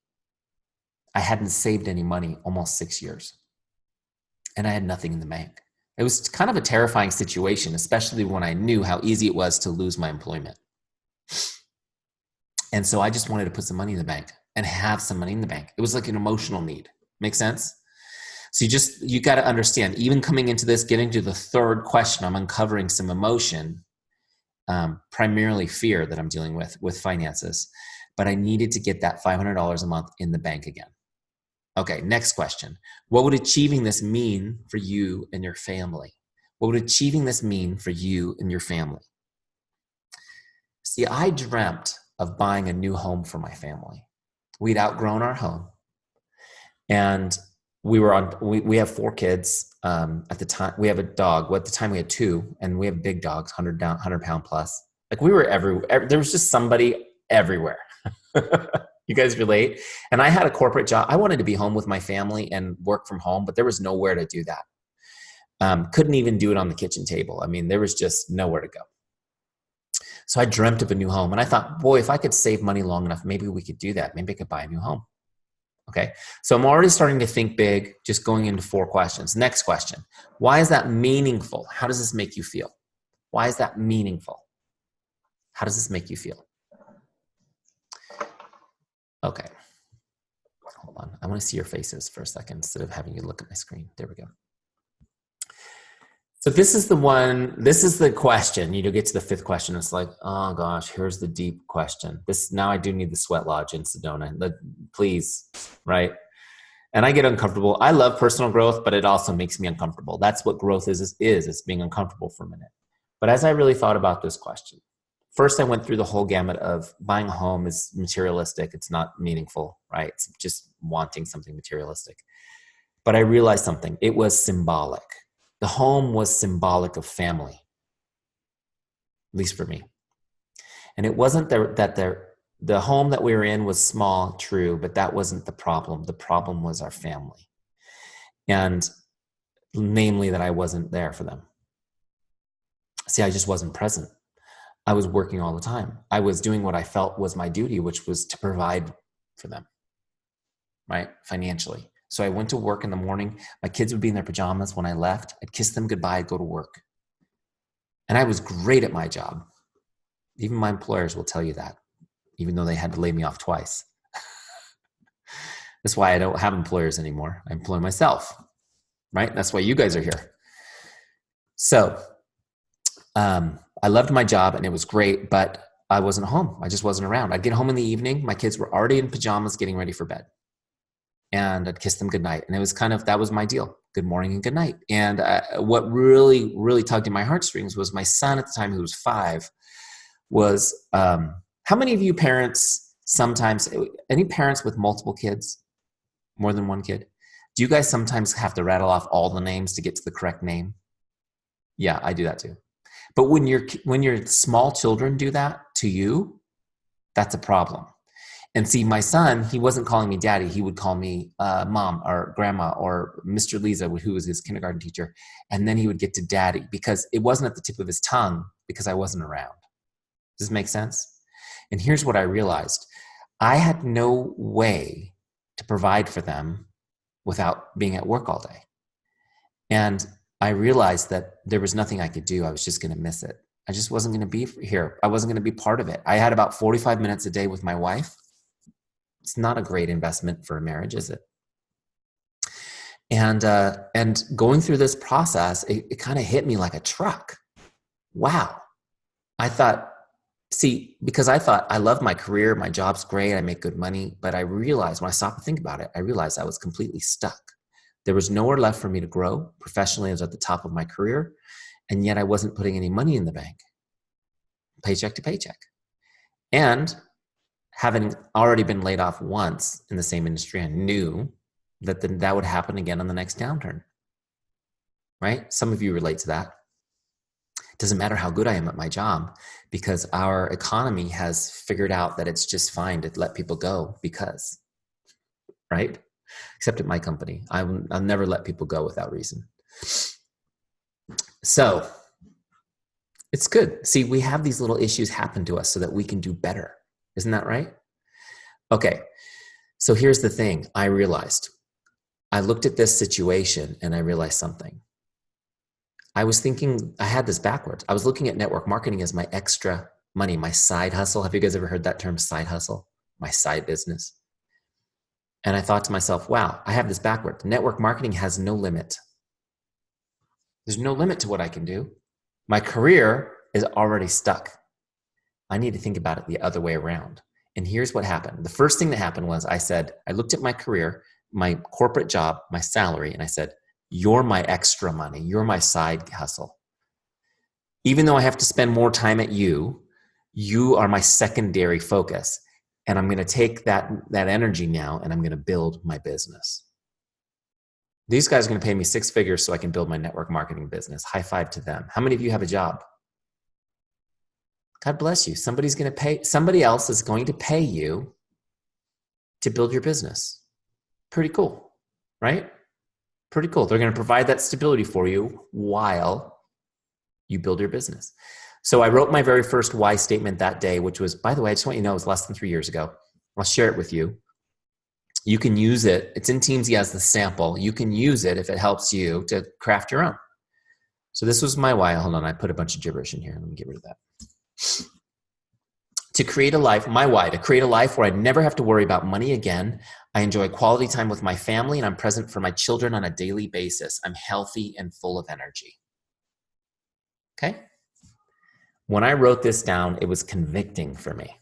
I hadn't saved any money almost 6 years. And I had nothing in the bank. It was kind of a terrifying situation, especially when I knew how easy it was to lose my employment. And so I just wanted to put some money in the bank and have some money in the bank. It was like an emotional need. Make sense? So you got to understand, even coming into this, getting to the third question, I'm uncovering some emotion, primarily fear that I'm dealing with finances. But I needed to get that $500 a month in the bank again. Okay, next question. What would achieving this mean for you and your family? What would achieving this mean for you and your family? See, I dreamt of buying a new home for my family. We'd outgrown our home, and we have 4 kids. At the time, we have a dog. Well, at the time we had 2, and we have big dogs, 100-pound plus. Like, we were everywhere. There was just somebody everywhere. You guys relate? And I had a corporate job. I wanted to be home with my family and work from home, but there was nowhere to do that. Couldn't even do it on the kitchen table. I mean, there was just nowhere to go. So I dreamt of a new home, and I thought, boy, if I could save money long enough, maybe we could do that. Maybe I could buy a new home. Okay. So I'm already starting to think big, just going into 4 questions. Next question. Why is that meaningful? How does this make you feel? Why is that meaningful? How does this make you feel? Okay. Hold on. I want to see your faces for a second instead of having you look at my screen. There we go. So this is the question. You get to the 5th question. It's like, oh gosh, here's the deep question. Now I do need the sweat lodge in Sedona. Please, right? And I get uncomfortable. I love personal growth, but it also makes me uncomfortable. That's what growth is. It's being uncomfortable for a minute. But as I really thought about this question, first I went through the whole gamut of buying a home is materialistic. It's not meaningful, right? It's just wanting something materialistic. But I realized something. It was symbolic. The home was symbolic of family, at least for me. And it wasn't the home that we were in was small, true, but that wasn't the problem. The problem was our family. And namely that I wasn't there for them. See, I just wasn't present. I was working all the time. I was doing what I felt was my duty, which was to provide for them, right? Financially. So I went to work in the morning. My kids would be in their pajamas when I left. I'd kiss them goodbye, I'd go to work. And I was great at my job. Even my employers will tell you that, even though they had to lay me off twice. That's why I don't have employers anymore. I employ myself, right? That's why you guys are here. So I loved my job and it was great, but I wasn't home. I just wasn't around. I'd get home in the evening. My kids were already in pajamas getting ready for bed. And I'd kiss them goodnight. And it was that was my deal. Good morning and good night. And what really, really tugged in my heartstrings was my son at the time, who was 5, was, how many of you parents sometimes, any parents with multiple kids, more than one kid, do you guys sometimes have to rattle off all the names to get to the correct name? Yeah, I do that too. But when your small children do that to you, that's a problem. And see, my son, he wasn't calling me daddy. He would call me mom or grandma or Mr. Lisa, who was his kindergarten teacher. And then he would get to daddy because it wasn't at the tip of his tongue because I wasn't around. Does this make sense? And here's what I realized. I had no way to provide for them without being at work all day. And I realized that there was nothing I could do. I was just going to miss it. I just wasn't going to be here. I wasn't going to be part of it. I had about 45 minutes a day with my wife. It's not a great investment for a marriage, is it? And going through this process, it kind of hit me like a truck. Wow. I thought, because I thought I love my career, my job's great, I make good money, but I realized when I stopped to think about it, I realized I was completely stuck. There was nowhere left for me to grow. Professionally, I was at the top of my career, and yet I wasn't putting any money in the bank, paycheck to paycheck. And having already been laid off once in the same industry, I knew that that would happen again on the next downturn, right? Some of you relate to that. It doesn't matter how good I am at my job because our economy has figured out that it's just fine to let people go because, right? Except at my company. I'll never let people go without reason. So it's good. See, we have these little issues happen to us so that we can do better. Isn't that right? Okay. So here's the thing. I realized, I looked at this situation and I realized something. I was thinking, I had this backwards. I was looking at network marketing as my extra money, my side hustle. Have you guys ever heard that term, side hustle? My side business. And I thought to myself, wow, I have this backward. Network marketing has no limit. There's no limit to what I can do. My career is already stuck. I need to think about it the other way around. And here's what happened. The first thing that happened was I looked at my career, my corporate job, my salary, and I said, you're my extra money. You're my side hustle. Even though I have to spend more time at you, you are my secondary focus. And I'm going to take that energy now and I'm going to build my business. These guys are going to pay me 6 figures so I can build my network marketing business. High five to them. How many of you have a job? God bless you. Somebody else is going to pay you to build your business. Pretty cool, right? Pretty cool. They're going to provide that stability for you while you build your business. So I wrote my very first why statement that day, which was, by the way, I just want you to know it was less than 3 years ago. I'll share it with you. You can use it. It's in Teamzy as the sample. You can use it if it helps you to craft your own. So this was my why. Hold on. I put a bunch of gibberish in here. Let me get rid of that. To create a life, my why, to create a life where I never have to worry about money again. I enjoy quality time with my family and I'm present for my children on a daily basis. I'm healthy and full of energy. Okay? When I wrote this down, it was convicting for me.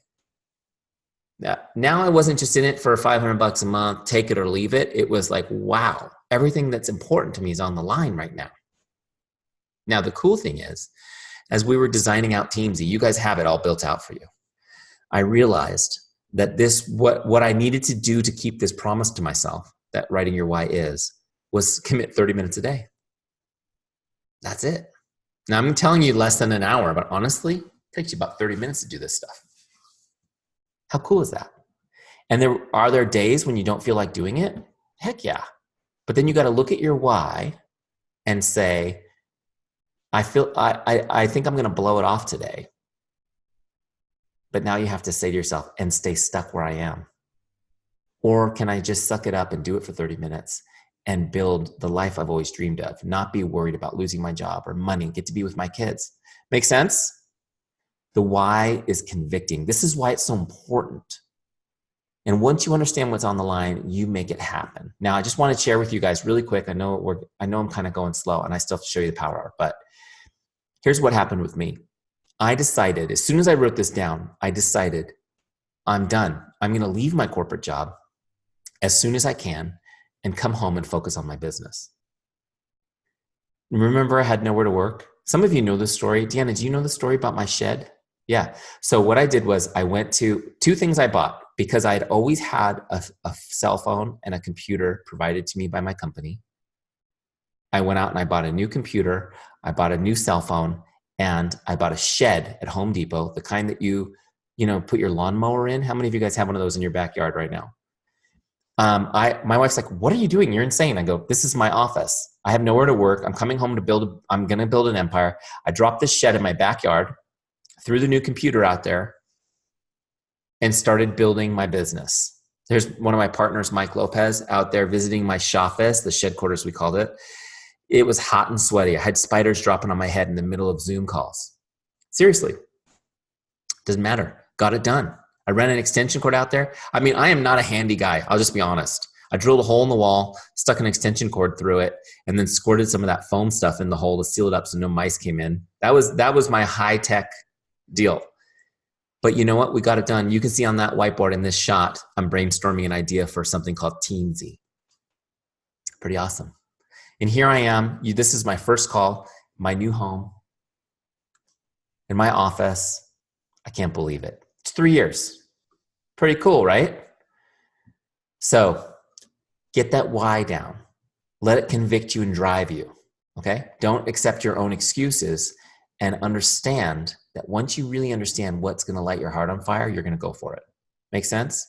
Now I wasn't just in it for $500 a month, take it or leave it. It was like, wow, everything that's important to me is on the line right now. Now, the cool thing is, as we were designing out Teamzy, you guys have it all built out for you. I realized that what I needed to do to keep this promise to myself, that writing your why is, was commit 30 minutes a day. That's it. Now, I'm telling you less than an hour, but honestly, it takes you about 30 minutes to do this stuff. How cool is that? And are there days when you don't feel like doing it? Heck yeah. But then you got to look at your why and say, I think I'm going to blow it off today. But now you have to say to yourself, and stay stuck where I am. Or can I just suck it up and do it for 30 minutes and build the life I've always dreamed of, not be worried about losing my job or money, get to be with my kids? Make sense? The why is convicting. This is why it's so important. And once you understand what's on the line, you make it happen. Now, I just want to share with you guys really quick. I know I'm kind of going slow and I still have to show you the power hour, but here's what happened with me. I decided, as soon as I wrote this down, I decided I'm done. I'm going to leave my corporate job as soon as I can and come home and focus on my business. Remember, I had nowhere to work. Some of you know this story. Deanna, do you know the story about my shed? Yeah. So what I did was I went to 2 things I bought because I had always had a cell phone and a computer provided to me by my company. I went out and I bought a new computer. I bought a new cell phone and I bought a shed at Home Depot, the kind that you put your lawnmower in. How many of you guys have one of those in your backyard right now? My wife's like, what are you doing? You're insane. I go, this is my office. I have nowhere to work. I'm coming home I'm going to build an empire. I dropped this shed in my backyard, threw the new computer out there, and started building my business. There's one of my partners, Mike Lopez, out there visiting my shoffice, the shed quarters we called it. It was hot and sweaty. I had spiders dropping on my head in the middle of Zoom calls. Seriously. Doesn't matter. Got it done. I ran an extension cord out there. I mean, I am not a handy guy. I'll just be honest. I drilled a hole in the wall, stuck an extension cord through it, and then squirted some of that foam stuff in the hole to seal it up so no mice came in. That was my high-tech deal. But you know what? We got it done. You can see on that whiteboard in this shot, I'm brainstorming an idea for something called Teamzy. Pretty awesome. And here I am. This is my first call, my new home, in my office. I can't believe it. It's 3 years. Pretty cool, right? So get that why down. Let it convict you and drive you, okay? Don't accept your own excuses and understand that once you really understand what's going to light your heart on fire, you're going to go for it. Make sense?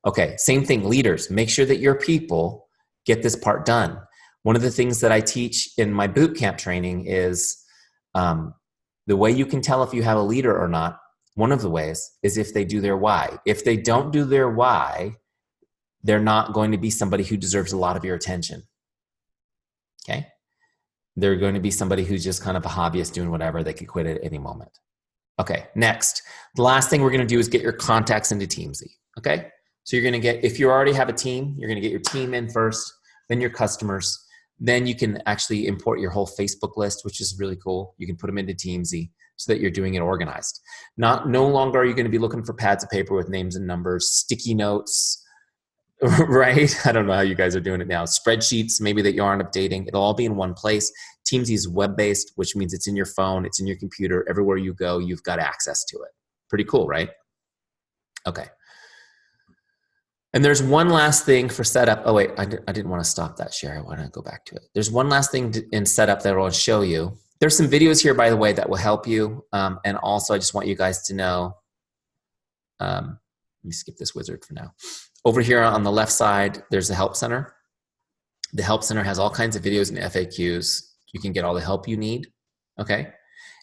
Okay, same thing, leaders. Make sure that your people get this part done. One of the things that I teach in my boot camp training is the way you can tell if you have a leader or not. One of the ways is if they do their why. If they don't do their why, they're not going to be somebody who deserves a lot of your attention. Okay? They're going to be somebody who's just kind of a hobbyist doing whatever. They could quit at any moment. Okay, next. The last thing we're going to do is get your contacts into Teamzy. Okay, so you're going to get, if you already have a team, you're going to get your team in first, then your customers. Then you can actually import your whole Facebook list, which is really cool. You can put them into Teamzy so that you're doing it organized. No longer are you going to be looking for pads of paper with names and numbers, sticky notes, right? I don't know how you guys are doing it now. Spreadsheets, maybe that you aren't updating. It'll all be in one place. Teamzy is web-based, which means it's in your phone, it's in your computer. Everywhere you go, you've got access to it. Pretty cool, right? Okay. And there's one last thing for setup. Oh, wait, I didn't want to stop that share. I want to go back to it. There's one last thing in setup that I want to show you. There's some videos here, by the way, that will help you. And also, I just want you guys to know, let me skip this wizard for now. Over here on the left side, there's the Help Center. The Help Center has all kinds of videos and FAQs. You can get all the help you need, okay?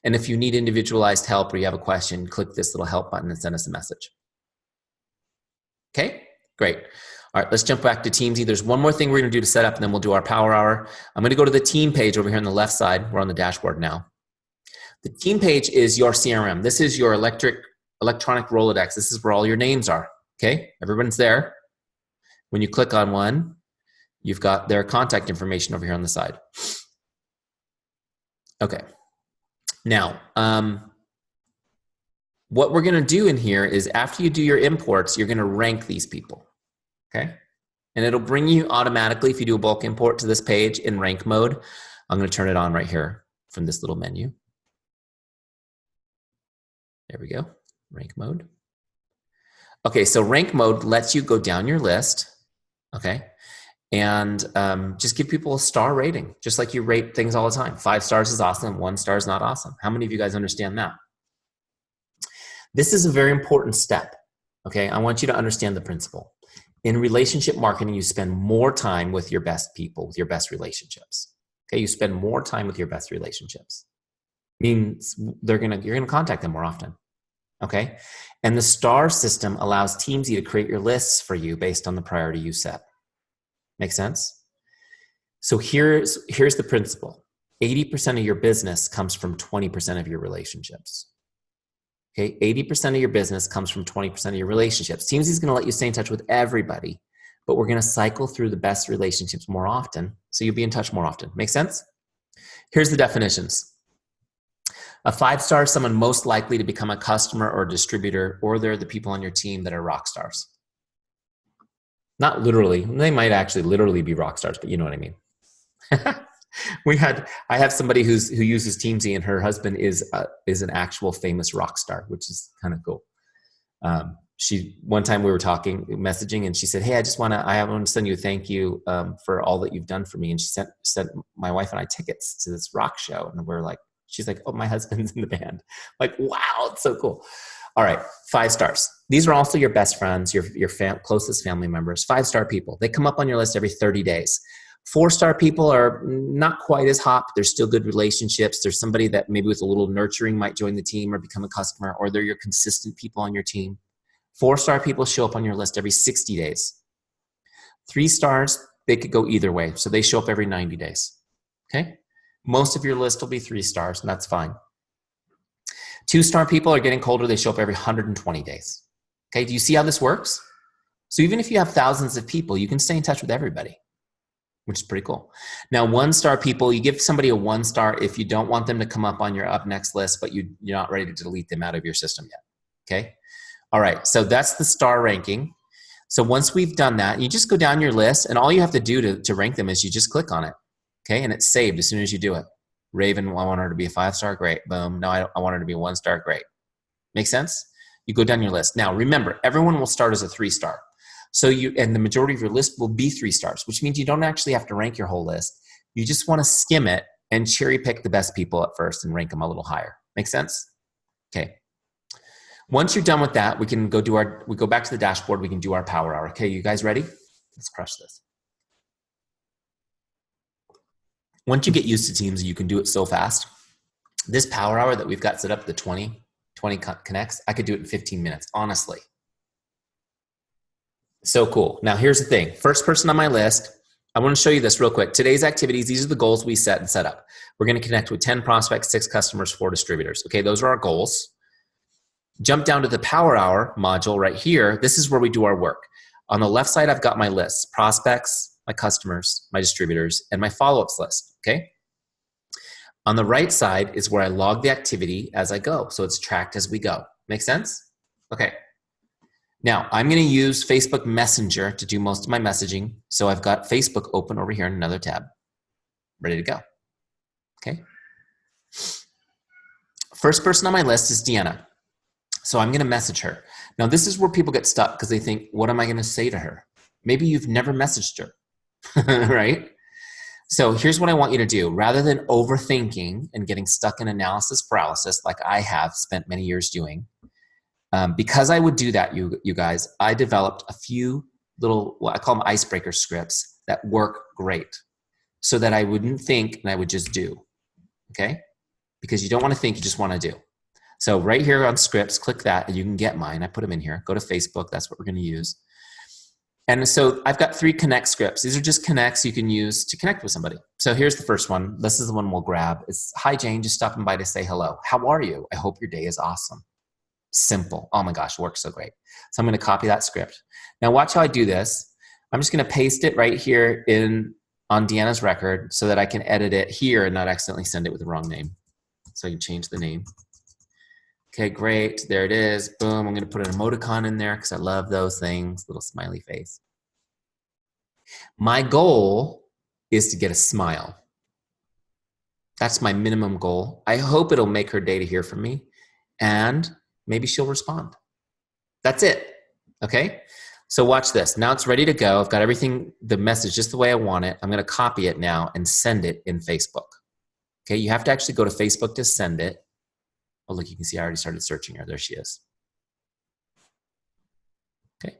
And if you need individualized help or you have a question, click this little help button and send us a message. Okay, great. All right, let's jump back to Teamzy. There's one more thing we're gonna do to set up and then we'll do our power hour. I'm gonna go to the team page over here on the left side. We're on the dashboard now. The team page is your CRM. This is your electronic Rolodex. This is where all your names are, okay? Everyone's there. When you click on one, you've got their contact information over here on the side. Okay. Now, what we're going to do in here is after you do your imports, you're going to rank these people, okay? And it'll bring you automatically, if you do a bulk import, to this page in rank mode. I'm going to turn it on right here from this little menu. There we go, rank mode. Okay, so rank mode lets you go down your list, okay? And just give people a star rating, just like you rate things all the time. 5 stars is awesome, 1 star is not awesome. How many of you guys understand that? This is a very important step, okay? I want you to understand the principle. In relationship marketing, you spend more time with your best people, with your best relationships, okay? You spend more time with your best relationships. Means you're gonna contact them more often, okay? And the star system allows Teamzy to create your lists for you based on the priority you set. Make sense? So here's the principle. 80% of your business comes from 20% of your relationships. Okay, 80% of your business comes from 20% of your relationships. Teamzy is going to let you stay in touch with everybody, but we're going to cycle through the best relationships more often, so you'll be in touch more often. Make sense? Here's the definitions. A 5-star is someone most likely to become a customer or a distributor, or they're the people on your team that are rock stars. Not literally. They might actually literally be rock stars, but you know what I mean. I have somebody who uses Teamzy, and her husband is an actual famous rock star, which is kind of cool. One time we were messaging, and she said, "Hey, I want to send you a thank you for all that you've done for me." And she sent my wife and I tickets to this rock show, and we're like, she's like, "Oh, my husband's in the band." Like, wow, it's so cool. All right, 5 stars. These are also your best friends, your closest family members. 5-star people. They come up on your list every 30 days. 4-star people are not quite as hot, but they're still good relationships. There's somebody that maybe with a little nurturing might join the team or become a customer, or they're your consistent people on your team. 4-star people show up on your list every 60 days. 3 stars, they could go either way. So they show up every 90 days, okay? Most of your list will be 3 stars, and that's fine. 2-star people are getting colder. They show up every 120 days. Okay, do you see how this works? So even if you have thousands of people, you can stay in touch with everybody, which is pretty cool. Now, 1-star people, you give somebody a 1-star if you don't want them to come up on your up next list, but you're not ready to delete them out of your system yet, okay? All right, so that's the star ranking. So once we've done that, you just go down your list, and all you have to do to rank them is you just click on it, okay? And it's saved as soon as you do it. Raven, I want her to be a 5-star, great, boom. No, I want her to be a 1-star, great. Make sense? You go down your list. Now, remember, everyone will start as a 3-star. So and the majority of your list will be 3 stars, which means you don't actually have to rank your whole list. You just want to skim it and cherry pick the best people at first and rank them a little higher. Make sense? Okay. Once you're done with that, we can go go back to the dashboard. We can do our power hour. Okay, you guys ready? Let's crush this. Once you get used to Teamzy, you can do it so fast. This power hour that we've got set up, the 20 connects, I could do it in 15 minutes, honestly. So cool. Now here's the thing. First person on my list, I want to show you this real quick. Today's activities, these are the goals we set and set up. We're going to connect with 10 prospects, 6 customers, 4 distributors. Okay, those are our goals. Jump down to the Power Hour module right here. This is where we do our work. On the left side, I've got my lists, prospects, my customers, my distributors, and my follow-ups list, okay? On the right side is where I log the activity as I go. So it's tracked as we go. Make sense? Okay. Now, I'm going to use Facebook Messenger to do most of my messaging. So I've got Facebook open over here in another tab. Ready to go. Okay. First person on my list is Deanna. So I'm going to message her. Now, this is where people get stuck because they think, what am I going to say to her? Maybe you've never messaged her, right? So here's what I want you to do. Rather than overthinking and getting stuck in analysis paralysis like I have spent many years doing, because I would do that, you guys, I developed a few little, what I call them icebreaker scripts that work great so that I wouldn't think and I would just do, okay? Because you don't want to think, you just want to do. So right here on scripts, click that and you can get mine. I put them in here. Go to Facebook. That's what we're going to use. And so I've got 3 connect scripts. These are just connects you can use to connect with somebody. So here's the first one. This is the one we'll grab. It's, hi, Jane, just stopping by to say hello. How are you? I hope your day is awesome. Simple. Oh my gosh, works so great. So I'm going to copy that script. Now watch how I do this. I'm just going to paste it right here on Deanna's record so that I can edit it here and not accidentally send it with the wrong name. So I can change the name. Okay, great. There it is. Boom. I'm going to put an emoticon in there because I love those things. Little smiley face. My goal is to get a smile. That's my minimum goal. I hope it'll make her day to hear from me, and maybe she'll respond. That's it. Okay? So watch this. Now it's ready to go. I've got everything, the message just the way I want it. I'm going to copy it now and send it in Facebook. Okay? You have to actually go to Facebook to send it. Oh, look, you can see I already started searching her. There she is. Okay,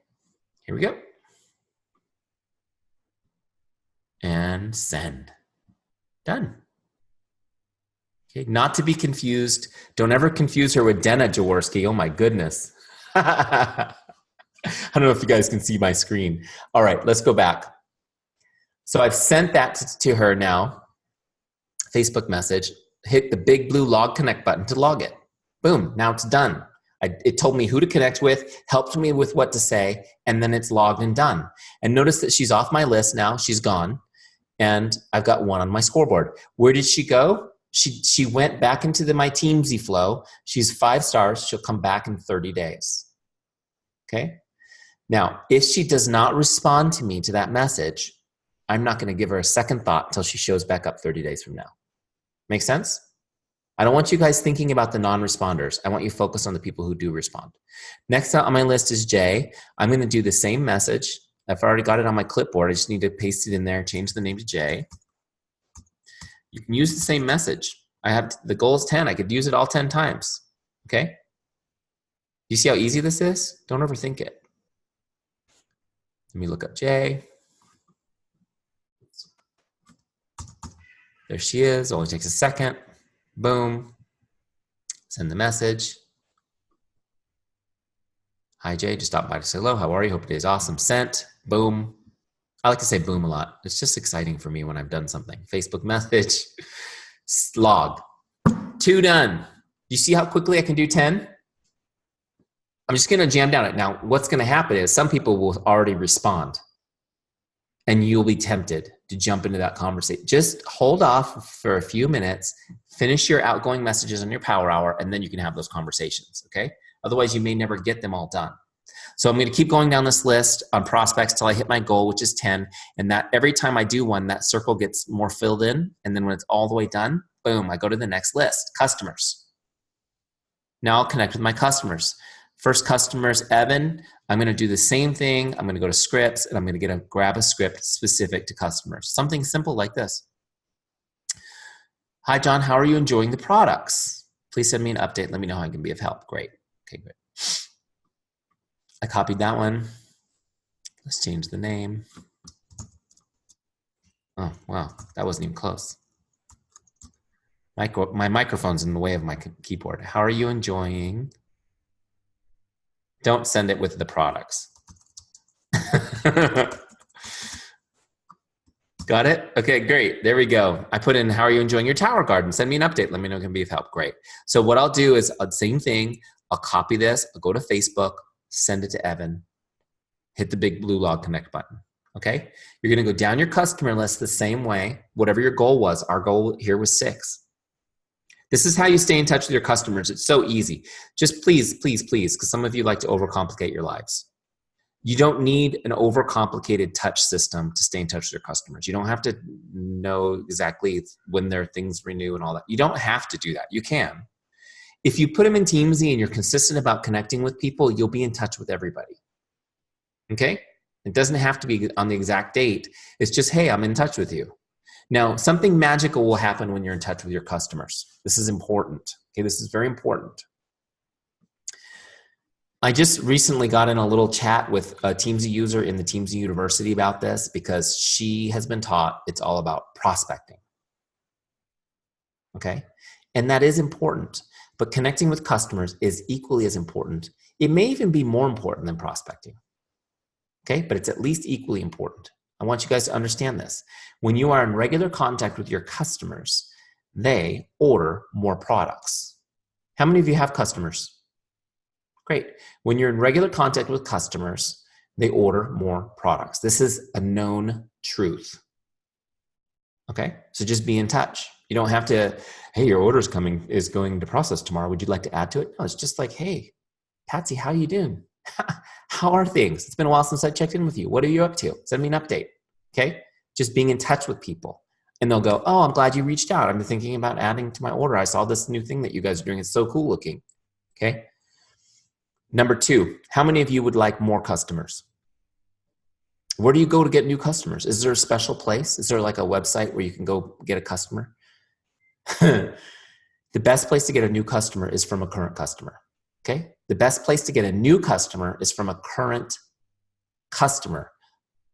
here we go. And send. Done. Okay, not to be confused. Don't ever confuse her with Deanna Jaworski. Oh my goodness. I don't know if you guys can see my screen. All right, let's go back. So I've sent that to her now. Facebook message. Hit the big blue log connect button to log it. Boom, now it's done. It told me who to connect with, helped me with what to say, and then it's logged and done. And notice that she's off my list now. She's gone. And I've got 1 on my scoreboard. Where did she go? She went back into my Teamzy flow. She's 5 stars. She'll come back in 30 days. Okay? Now, if she does not respond to me to that message, I'm not going to give her a second thought until she shows back up 30 days from now. Make sense? I don't want you guys thinking about the non-responders. I want you to focus on the people who do respond. Next on my list is Jay. I'm going to do the same message. I've already got it on my clipboard. I just need to paste it in there, change the name to Jay. You can use the same message. The goal is 10. I could use it all 10 times. Okay? You see how easy this is? Don't overthink it. Let me look up Jay. There she is. Only takes a second. Boom. Send the message. Hi, Jay. Just stopped by to say hello. How are you? Hope your day is awesome. Sent. Boom. I like to say boom a lot. It's just exciting for me when I've done something. Facebook message. Log. 2 done. You see how quickly I can do 10? I'm just going to jam down it. Now, what's going to happen is some people will already respond. And you'll be tempted to jump into that conversation. Just hold off for a few minutes, finish your outgoing messages on your power hour, and then you can have those conversations, okay? Otherwise, you may never get them all done. So I'm going to keep going down this list on prospects till I hit my goal, which is 10. And that every time I do one, that circle gets more filled in. And then when it's all the way done, boom, I go to the next list, customers. Now I'll connect with my customers. First customer is Evan. I'm going to do the same thing. I'm going to go to scripts, and I'm going to grab a script specific to customers. Something simple like this. Hi, John. How are you enjoying the products? Please send me an update. Let me know how I can be of help. Great. Okay, great. I copied that one. Let's change the name. Oh, wow. That wasn't even close. My microphone's in the way of my keyboard. How are you enjoying? Don't send it with the products. Got it? Okay, great. There we go. I put in, how are you enjoying your tower garden? Send me an update. Let me know if I can be of help. Great. So what I'll do is same thing, I'll copy this, I'll go to Facebook, send it to Evan, hit the big blue log connect button. Okay? You're going to go down your customer list the same way, whatever your goal was. Our goal here was 6. This is how you stay in touch with your customers. It's so easy. Just please, please, please, because some of you like to overcomplicate your lives. You don't need an overcomplicated touch system to stay in touch with your customers. You don't have to know exactly when their things renew and all that. You don't have to do that. You can. If you put them in Teamzy and you're consistent about connecting with people, you'll be in touch with everybody. Okay? It doesn't have to be on the exact date. It's just, hey, I'm in touch with you. Now, something magical will happen when you're in touch with your customers. This is important. Okay, this is very important. I just recently got in a little chat with a Teamzy user in the Teamzy University about this because she has been taught it's all about prospecting. Okay? And that is important, but connecting with customers is equally as important. It may even be more important than prospecting. Okay? But it's at least equally important. I want you guys to understand this. When you are in regular contact with your customers, they order more products. How many of you have customers? Great. When you're in regular contact with customers, they order more products. This is a known truth. Okay? So just be in touch. You don't have to, hey, your order is going to process tomorrow. Would you like to add to it? No, it's just like, hey, Patsy, how you doing? How are things? It's been a while since I checked in with you. What are you up to? Send me an update. Okay? Just being in touch with people. And they'll go, oh, I'm glad you reached out. I'm thinking about adding to my order. I saw this new thing that you guys are doing. It's so cool looking. Okay? Number 2, how many of you would like more customers? Where do you go to get new customers? Is there a special place? Is there like a website where you can go get a customer? The best place to get a new customer is from a current customer. Okay? The best place to get a new customer is from a current customer.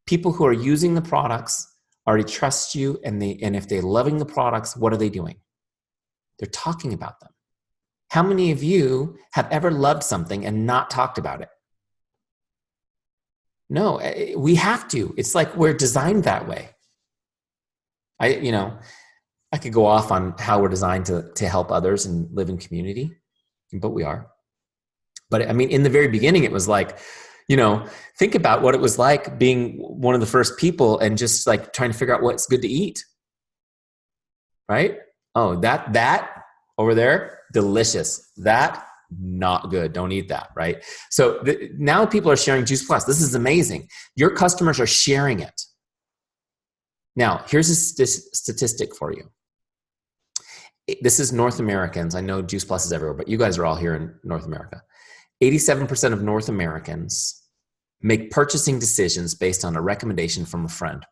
People who are using the products already trust you, and if they're loving the products, what are they doing? They're talking about them. How many of you have ever loved something and not talked about it? No, we have to. It's like we're designed that way. I could go off on how we're designed to help others and live in community, but we are. But I mean, in the very beginning, it was like, think about what it was like being one of the first people and just like trying to figure out what's good to eat. Right? Oh, that over there, delicious. That, not good. Don't eat that, right? So now people are sharing Juice Plus. This is amazing. Your customers are sharing it. Now, here's a statistic for you. This is North Americans. I know Juice Plus is everywhere, but you guys are all here in North America. 87% of North Americans make purchasing decisions based on a recommendation from a friend.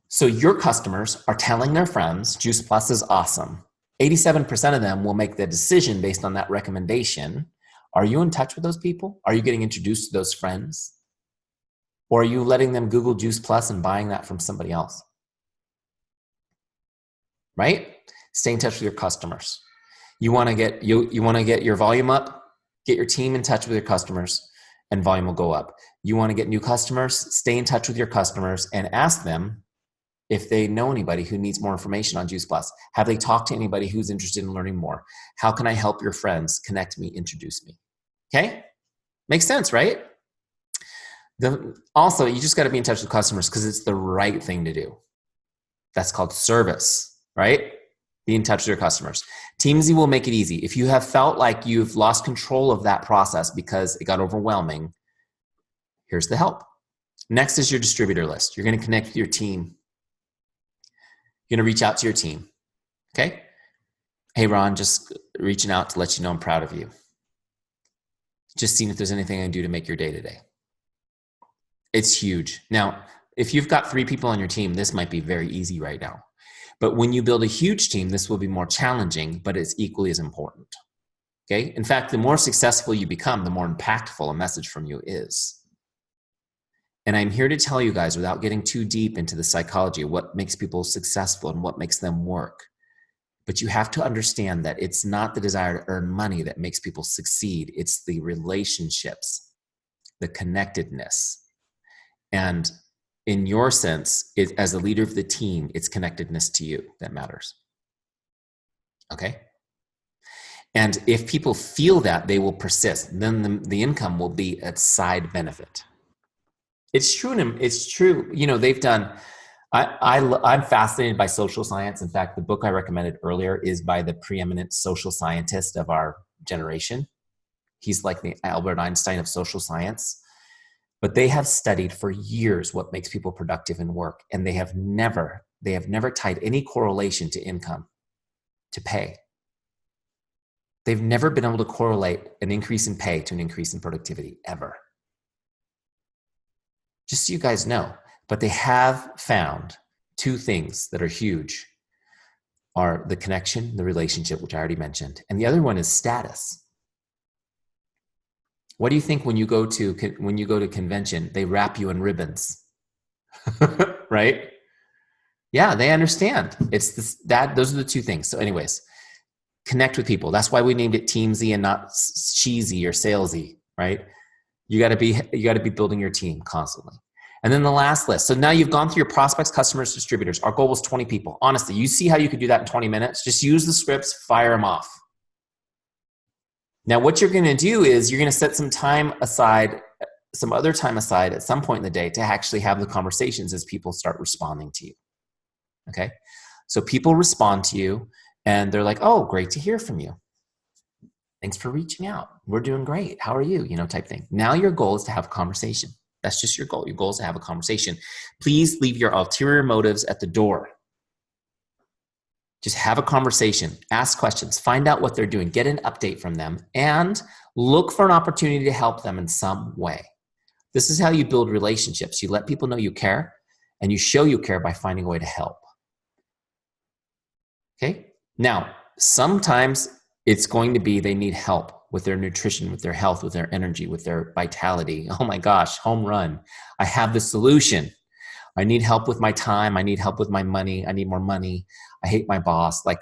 So your customers are telling their friends, Juice Plus is awesome. 87% of them will make the decision based on that recommendation. Are you in touch with those people? Are you getting introduced to those friends? Or are you letting them Google Juice Plus and buying that from somebody else? Right? Stay in touch with your customers. You want to get your volume up, get your team in touch with your customers, and volume will go up. You want to get new customers, stay in touch with your customers and ask them if they know anybody who needs more information on Juice Plus. Have they talked to anybody who's interested in learning more? How can I help your friends? Connect me, introduce me. Okay? Makes sense, right? Also, you just got to be in touch with customers because it's the right thing to do. That's called service, right? Be in touch with your customers. Teamzy will make it easy. If you have felt like you've lost control of that process because it got overwhelming, here's the help. Next is your distributor list. You're going to connect with your team. You're going to reach out to your team. Okay? Hey, Ron, just reaching out to let you know I'm proud of you. Just seeing if there's anything I can do to make your day today. It's huge. Now, if you've got 3 people on your team, this might be very easy right now. But when you build a huge team, this will be more challenging, but it's equally as important. Okay? In fact, the more successful you become, the more impactful a message from you is. And I'm here to tell you guys, without getting too deep into the psychology of what makes people successful and what makes them work, but you have to understand that it's not the desire to earn money that makes people succeed. It's the relationships, the connectedness. And in your sense, as the leader of the team, it's connectedness to you that matters. Okay? And if people feel that, they will persist. Then the income will be a side benefit. It's true. It's true. You know, they've done, I'm fascinated by social science. In fact, the book I recommended earlier is by the preeminent social scientist of our generation. He's like the Albert Einstein of social science. But they have studied for years what makes people productive in work. And they have never tied any correlation to income, to pay. They've never been able to correlate an increase in pay to an increase in productivity, ever. Just so you guys know. But they have found two things that are huge are the connection, the relationship, which I already mentioned. And the other one is status. What do you think when you go to convention, they wrap you in ribbons, right? Yeah, they understand. It's this, that, those are the two things. So anyways, connect with people. That's why we named it Teamzy and not cheesy or salesy, right? You got to be building your team constantly. And then the last list. So now you've gone through your prospects, customers, distributors. Our goal was 20 people. Honestly, you see how you could do that in 20 minutes? Just use the scripts, fire them off. Now, what you're going to do is you're going to set some time aside, some other time aside at some point in the day to actually have the conversations as people start responding to you. Okay? So people respond to you and they're like, oh, great to hear from you. Thanks for reaching out. We're doing great. How are you? You know, type thing. Now your goal is to have a conversation. That's just your goal. Your goal is to have a conversation. Please leave your ulterior motives at the door. Just have a conversation, ask questions, find out what they're doing, get an update from them, and look for an opportunity to help them in some way. This is how you build relationships. You let people know you care, and you show you care by finding a way to help. Okay? Now, sometimes it's going to be they need help with their nutrition, with their health, with their energy, with their vitality. Oh my gosh, home run. I have the solution. I need help with my time. I need help with my money. I need more money. I hate my boss. Like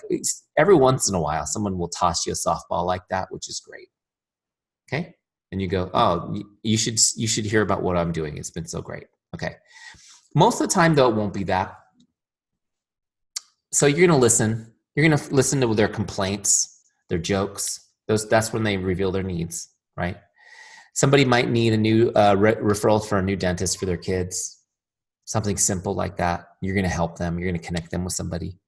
every once in a while, someone will toss you a softball like that, which is great. Okay. And you go, oh, you should hear about what I'm doing. It's been so great. Okay. Most of the time though, it won't be that. So you're going to listen. You're going to listen to their complaints, their jokes. That's when they reveal their needs, right? Somebody might need a new referral for a new dentist for their kids. Something simple like that. You're going to help them. You're going to connect them with somebody.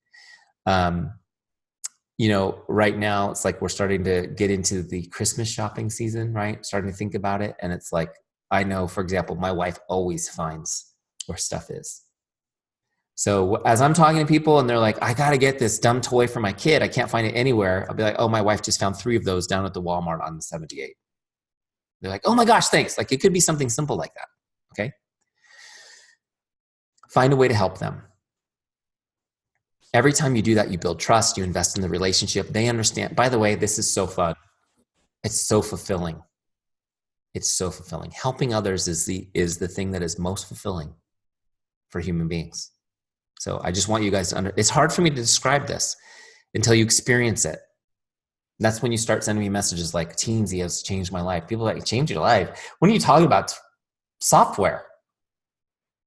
You know, right now it's like we're starting to get into the Christmas shopping season, right? Starting to think about it. And it's like, I know, for example, my wife always finds where stuff is. So as I'm talking to people and they're like, I got to get this dumb toy for my kid. I can't find it anywhere. I'll be like, oh, my wife just found 3 of those down at the Walmart on the 78. They're like, oh my gosh, thanks. Like it could be something simple like that. Okay. Find a way to help them. Every time you do that, you build trust, you invest in the relationship. They understand. By the way, this is so fun. It's so fulfilling. It's so fulfilling. Helping others is the thing that is most fulfilling for human beings. So I just want you guys to it's hard for me to describe this until you experience it. That's when you start sending me messages like, Teamzy has changed my life. People are like, change your life. When are you talking about software?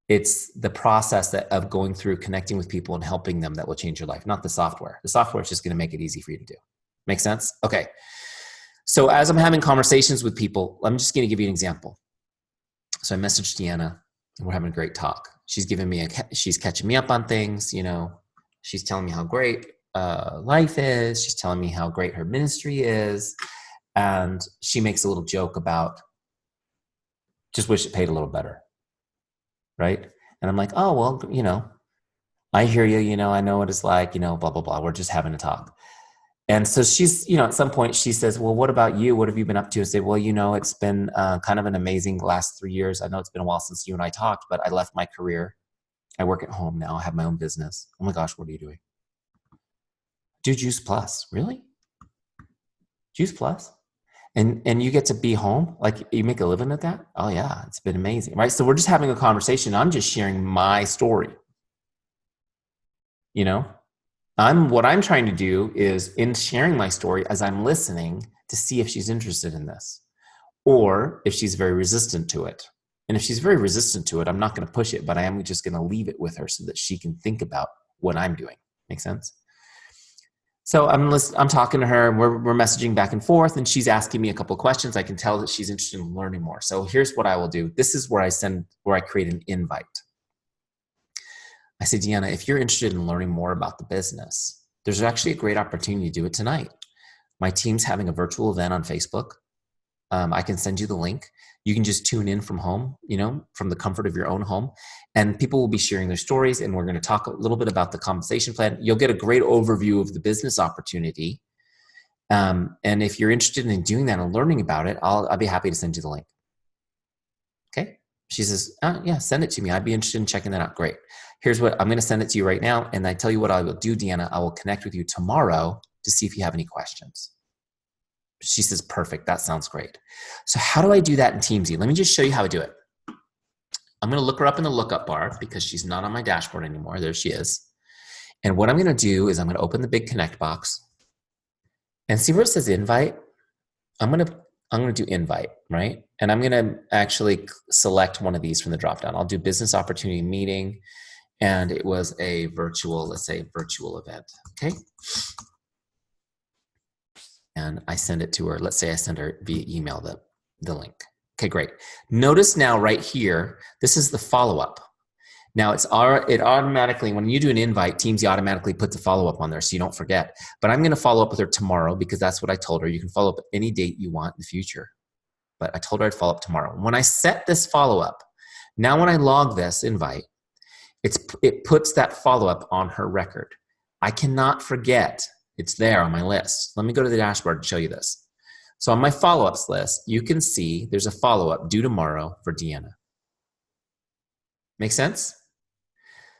It's the process of going through connecting with people and helping them that will change your life, not the software. The software is just going to make it easy for you to do. Make sense? Okay. So as I'm having conversations with people, I'm just going to give you an example. So I messaged Deanna and we're having a great talk. She's she's catching me up on things, you know, she's telling me how great life is. She's telling me how great her ministry is. And she makes a little joke about just wish it paid a little better. Right? And I'm like, oh, well, you know, I hear you, you know, I know what it's like, you know, blah, blah, blah. We're just having a talk. And so she's, you know, at some point she says, well, what about you? What have you been up to? I say, well, you know, it's been kind of an amazing last 3 years. I know it's been a while since you and I talked, but I left my career. I work at home now. I have my own business. Oh my gosh, what are you doing? Do Juice Plus. Really? Juice Plus? And you get to be home? Like you make a living at that? Oh yeah, it's been amazing, right? So we're just having a conversation. I'm just sharing my story. You know, what I'm trying to do is in sharing my story as I'm listening to see if she's interested in this or if she's very resistant to it. And if she's very resistant to it, I'm not going to push it, but I am just going to leave it with her so that she can think about what I'm doing. Make sense? So I'm talking to her, and we're messaging back and forth, and she's asking me a couple of questions. I can tell that she's interested in learning more. So here's what I will do. This is where I create an invite. I say, Deanna, if you're interested in learning more about the business, there's actually a great opportunity to do it tonight. My team's having a virtual event on Facebook. I can send you the link. You can just tune in from home, from the comfort of your own home. And people will be sharing their stories, and we're going to talk a little bit about the compensation plan. You'll get a great overview of the business opportunity. And if you're interested in doing that and learning about it, I'll be happy to send you the link. Okay. She says, yeah, send it to me. I'd be interested in checking that out. Great. Here's what I'm going to send it to you right now. And I tell you what I will do, Deanna. I will connect with you tomorrow to see if you have any questions. She says, perfect. That sounds great. So how do I do that in Teamzy? Let me just show you how I do it. I'm going to look her up in the lookup bar because she's not on my dashboard anymore. There she is. And what I'm going to do is I'm going to open the big connect box and see where it says invite. I'm going to do invite, right? And I'm going to actually select one of these from the dropdown. I'll do business opportunity meeting. And it was a virtual, let's say virtual event. Okay. And I send it to her. Let's say I send her via email the link. Okay, great. Notice now right here, this is the follow-up. Now it automatically, when you do an invite, Teamzy automatically puts a follow-up on there so you don't forget. But I'm gonna follow up with her tomorrow because that's what I told her. You can follow up any date you want in the future. But I told her I'd follow up tomorrow. When I set this follow-up, now when I log this invite, it puts that follow-up on her record. I cannot forget. It's there on my list. Let me go to the dashboard and show you this. So on my follow-ups list, you can see there's a follow-up due tomorrow for Deanna. Make sense?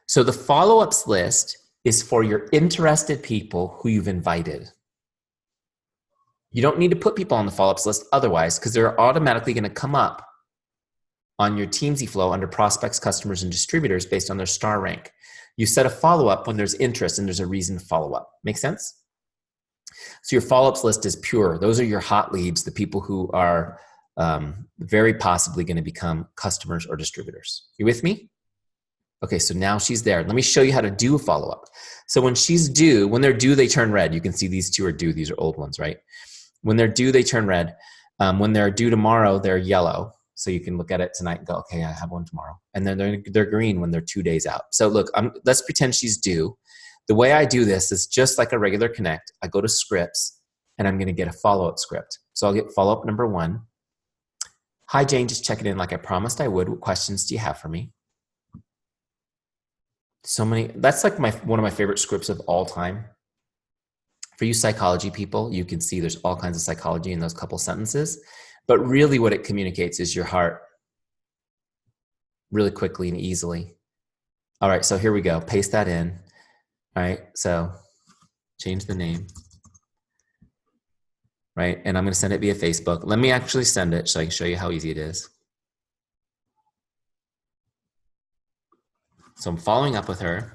So the follow-ups list is for your interested people who you've invited. You don't need to put people on the follow-ups list otherwise because they're automatically going to come up on your Teamzy flow under prospects, customers, and distributors based on their star rank. You set a follow-up when there's interest and there's a reason to follow up. Make sense? So your follow-ups list is pure. Those are your hot leads, the people who are very possibly going to become customers or distributors. You with me? Okay, so now she's there. Let me show you how to do a follow-up. So when they're due, they turn red. You can see these two are due. These are old ones, right? When they're due, they turn red. When they're due tomorrow, they're yellow. So you can look at it tonight and go, okay, I have one tomorrow. And then they're green when they're 2 days out. So look, let's pretend she's due. The way I do this is just like a regular connect. I go to scripts and I'm going to get a follow-up script. So I'll get follow-up number 1. Hi, Jane, just checking in like I promised I would. What questions do you have for me? So many. That's like one of my favorite scripts of all time. For you psychology people, you can see there's all kinds of psychology in those couple sentences. But really what it communicates is your heart really quickly and easily. All right, so here we go. Paste that in. All right, so change the name. Right, and I'm going to send it via Facebook. Let me actually send it so I can show you how easy it is. So I'm following up with her.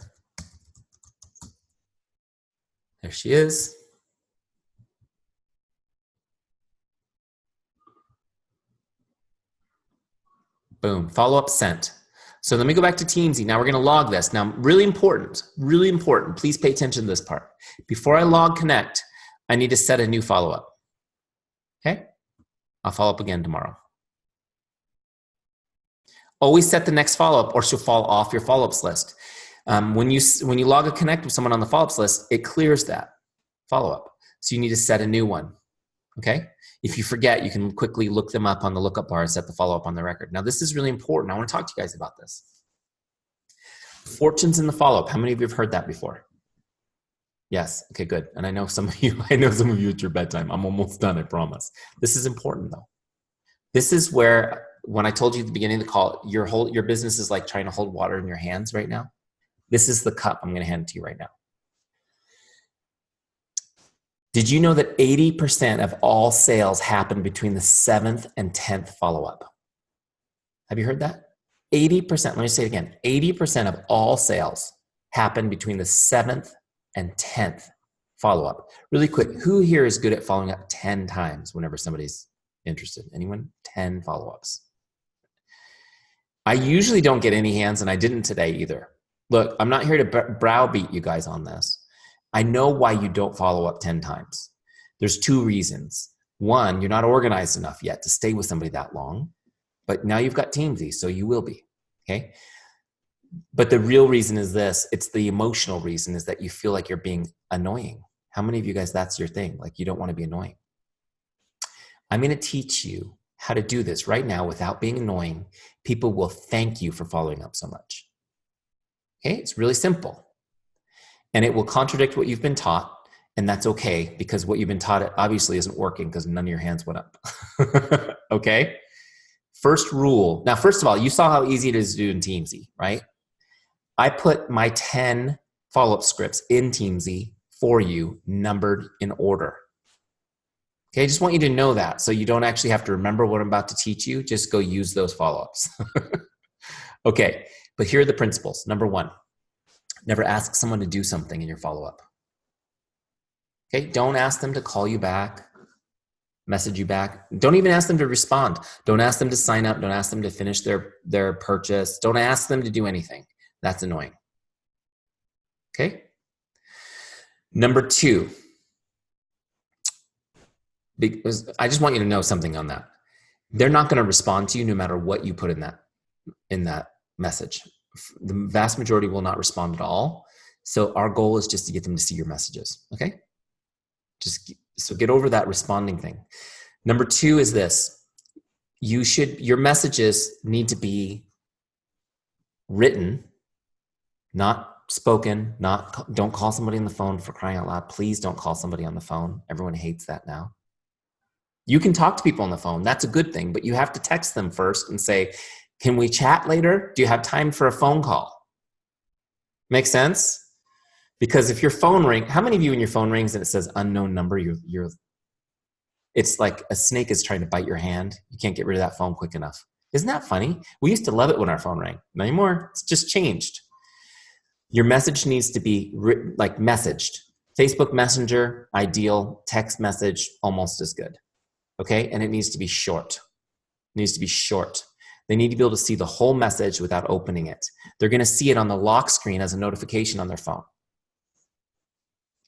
There she is. Boom, follow-up sent. So let me go back to Teamzy. Now we're going to log this. Now, really important. Please pay attention to this part. Before I log connect, I need to set a new follow-up. Okay? I'll follow up again tomorrow. Always set the next follow-up or she'll fall off your follow-ups list. When you log a connect with someone on the follow-ups list, it clears that follow-up. So you need to set a new one. Okay? If you forget, you can quickly look them up on the lookup bar and set the follow-up on the record. Now, this is really important. I want to talk to you guys about this. Fortunes in the follow-up. How many of you have heard that before? Yes. Okay, good. And I know some of you at your bedtime. I'm almost done, I promise. This is important though. This is where, when I told you at the beginning of the call, your business is like trying to hold water in your hands right now. This is the cup I'm going to hand to you right now. Did you know that 80% of all sales happen between the 7th and 10th follow-up? Have you heard that? 80%, let me say it again. 80% of all sales happen between the 7th and 10th follow-up. Really quick, who here is good at following up 10 times whenever somebody's interested? Anyone? 10 follow-ups. I usually don't get any hands, and I didn't today either. Look, I'm not here to browbeat you guys on this. I know why you don't follow up 10 times. There's 2 reasons. One, you're not organized enough yet to stay with somebody that long, but now you've got Teamzy, so you will be, okay? But the real reason is this. It's the emotional reason, is that you feel like you're being annoying. How many of you guys, that's your thing? Like, you don't want to be annoying. I'm going to teach you how to do this right now without being annoying. People will thank you for following up so much. Okay, it's really simple. And it will contradict what you've been taught, and that's okay, because what you've been taught obviously isn't working because none of your hands went up. Okay? First rule. Now, first of all, you saw how easy it is to do in Teamzy, right? I put my 10 follow-up scripts in Teamzy for you, numbered in order. Okay, I just want you to know that, so you don't actually have to remember what I'm about to teach you. Just go use those follow-ups. Okay, but here are the principles. Number 1, never ask someone to do something in your follow-up. Okay, don't ask them to call you back, message you back. Don't even ask them to respond. Don't ask them to sign up. Don't ask them to finish their purchase. Don't ask them to do anything. That's annoying. Okay? Number 2, because I just want you to know something on that. They're not going to respond to you no matter what you put in that message. The vast majority will not respond at all. So our goal is just to get them to see your messages. Okay? So get over that responding thing. Number 2 is this. Your messages need to be written, not spoken. Don't call somebody on the phone, for crying out loud. Please don't call somebody on the phone. Everyone hates that now. You can talk to people on the phone. That's a good thing, but you have to text them first and say, can we chat later? Do you have time for a phone call? Make sense? Because if your phone rings, how many of you, when your phone rings and it says unknown number, it's like a snake is trying to bite your hand. You can't get rid of that phone quick enough. Isn't that funny? We used to love it when our phone rang. Not anymore. It's just changed. Your message needs to be messaged. Facebook Messenger, ideal. Text message, almost as good. Okay? And it needs to be short. It needs to be short. They need to be able to see the whole message without opening it. They're going to see it on the lock screen as a notification on their phone.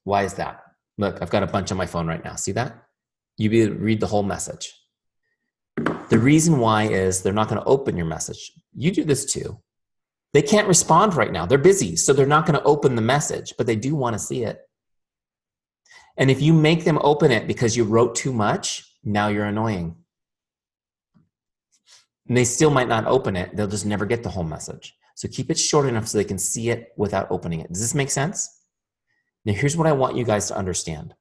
Why is that? Look, I've got a bunch on my phone right now. See that? You read the whole message. The reason why is they're not going to open your message. You do this too. They can't respond right now. They're busy, so they're not going to open the message, but they do want to see it. And if you make them open it because you wrote too much, now you're annoying. And they still might not open it. They'll just never get the whole message. So keep it short enough so they can see it without opening it. Does this make sense? Now, here's what I want you guys to understand.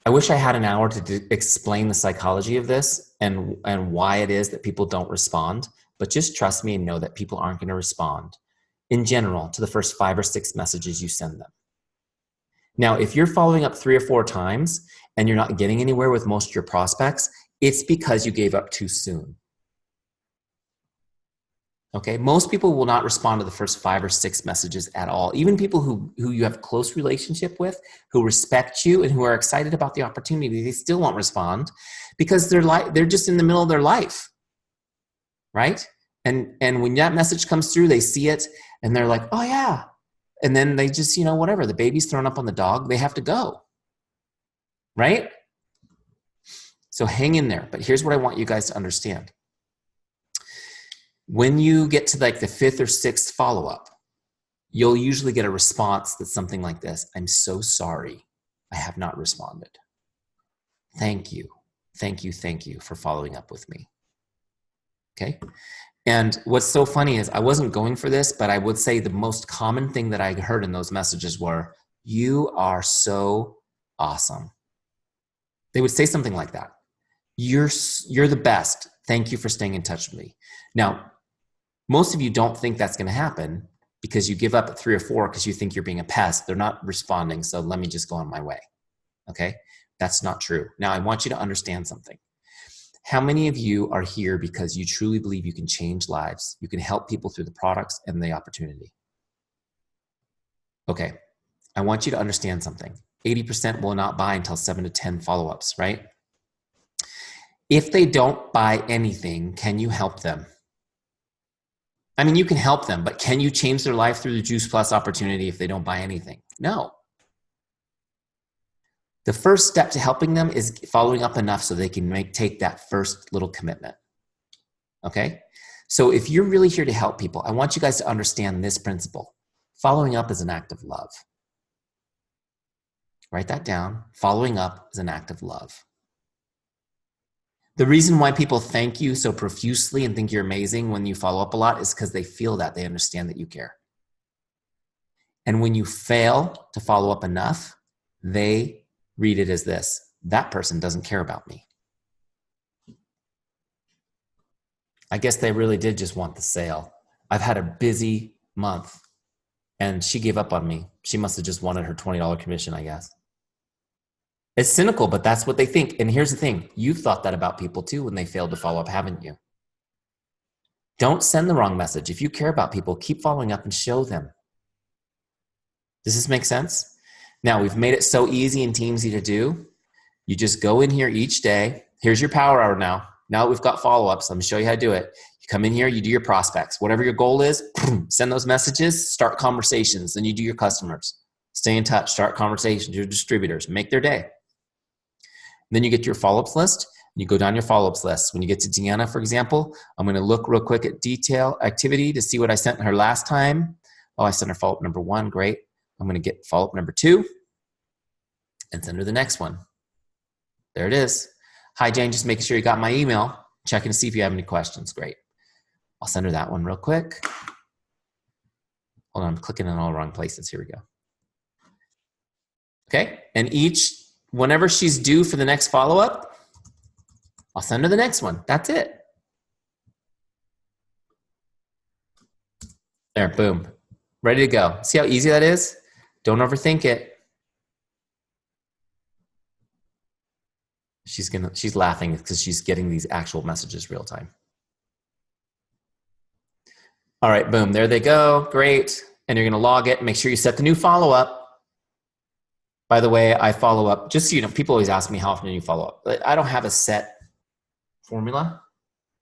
I wish I had an hour to explain the psychology of this and why it is that people don't respond, but just trust me and know that people aren't going to respond in general to the first 5 or 6 messages you send them. Now, if you're following up 3 or 4 times and you're not getting anywhere with most of your prospects, it's because you gave up too soon. Okay, most people will not respond to the first 5 or 6 messages at all. Even people who you have a close relationship with, who respect you and who are excited about the opportunity, they still won't respond because they're just in the middle of their life, right? And when that message comes through, they see it and they're like, oh yeah. And then they just, whatever, the baby's thrown up on the dog, they have to go, right? So hang in there. But here's what I want you guys to understand. When you get to like the 5th or 6th follow-up, you'll usually get a response that's something like this. I'm so sorry. I have not responded. Thank you. Thank you. Thank you for following up with me. Okay. And what's so funny is I wasn't going for this, but I would say the most common thing that I heard in those messages were, you are so awesome. They would say something like that. You're the best. Thank you for staying in touch with me. Now, most of you don't think that's going to happen because you give up at 3 or 4 because you think you're being a pest. They're not responding, so let me just go on my way. Okay? That's not true. Now, I want you to understand something. How many of you are here because you truly believe you can change lives? You can help people through the products and the opportunity. Okay. I want you to understand something. 80% will not buy until 7 to 10 follow-ups, right? If they don't buy anything, can you help them? I mean, you can help them, but can you change their life through the Juice Plus opportunity if they don't buy anything? No. The first step to helping them is following up enough so they can take that first little commitment. Okay? So if you're really here to help people, I want you guys to understand this principle. Following up is an act of love. Write that down. Following up is an act of love. The reason why people thank you so profusely and think you're amazing when you follow up a lot is because they feel that. They understand that you care. And when you fail to follow up enough, they read it as this: that person doesn't care about me. I guess they really did just want the sale. I've had a busy month and she gave up on me. She must have just wanted her $20 commission, I guess. It's cynical, but that's what they think. And here's the thing. You've thought that about people too when they failed to follow up, haven't you? Don't send the wrong message. If you care about people, keep following up and show them. Does this make sense? Now, we've made it so easy and Teamzy to do. You just go in here each day. Here's your power hour now. Now that we've got follow-ups, let me show you how to do it. You come in here, you do your prospects. Whatever your goal is, send those messages, start conversations. Then you do your customers. Stay in touch, start conversations, your distributors, make their day. Then you get your follow-ups list, and you go down your follow-ups list. When you get to Deanna, for example, I'm going to look real quick at detail activity to see what I sent her last time. Oh, I sent her follow-up number 1. Great. I'm going to get follow-up number 2 and send her the next one. There it is. Hi, Jane. Just making sure you got my email. Checking to see if you have any questions. Great. I'll send her that one real quick. Hold on. I'm clicking in all the wrong places. Here we go. Okay. And whenever she's due for the next follow-up, I'll send her the next one. That's it. There. Boom. Ready to go. See how easy that is? Don't overthink it. She's laughing because she's getting these actual messages real time. All right, boom, there they go. Great. And you're going to log it. Make sure you set the new follow-up. By the way, I follow up. Just so you know, people always ask me how often do you follow up. I don't have a set formula.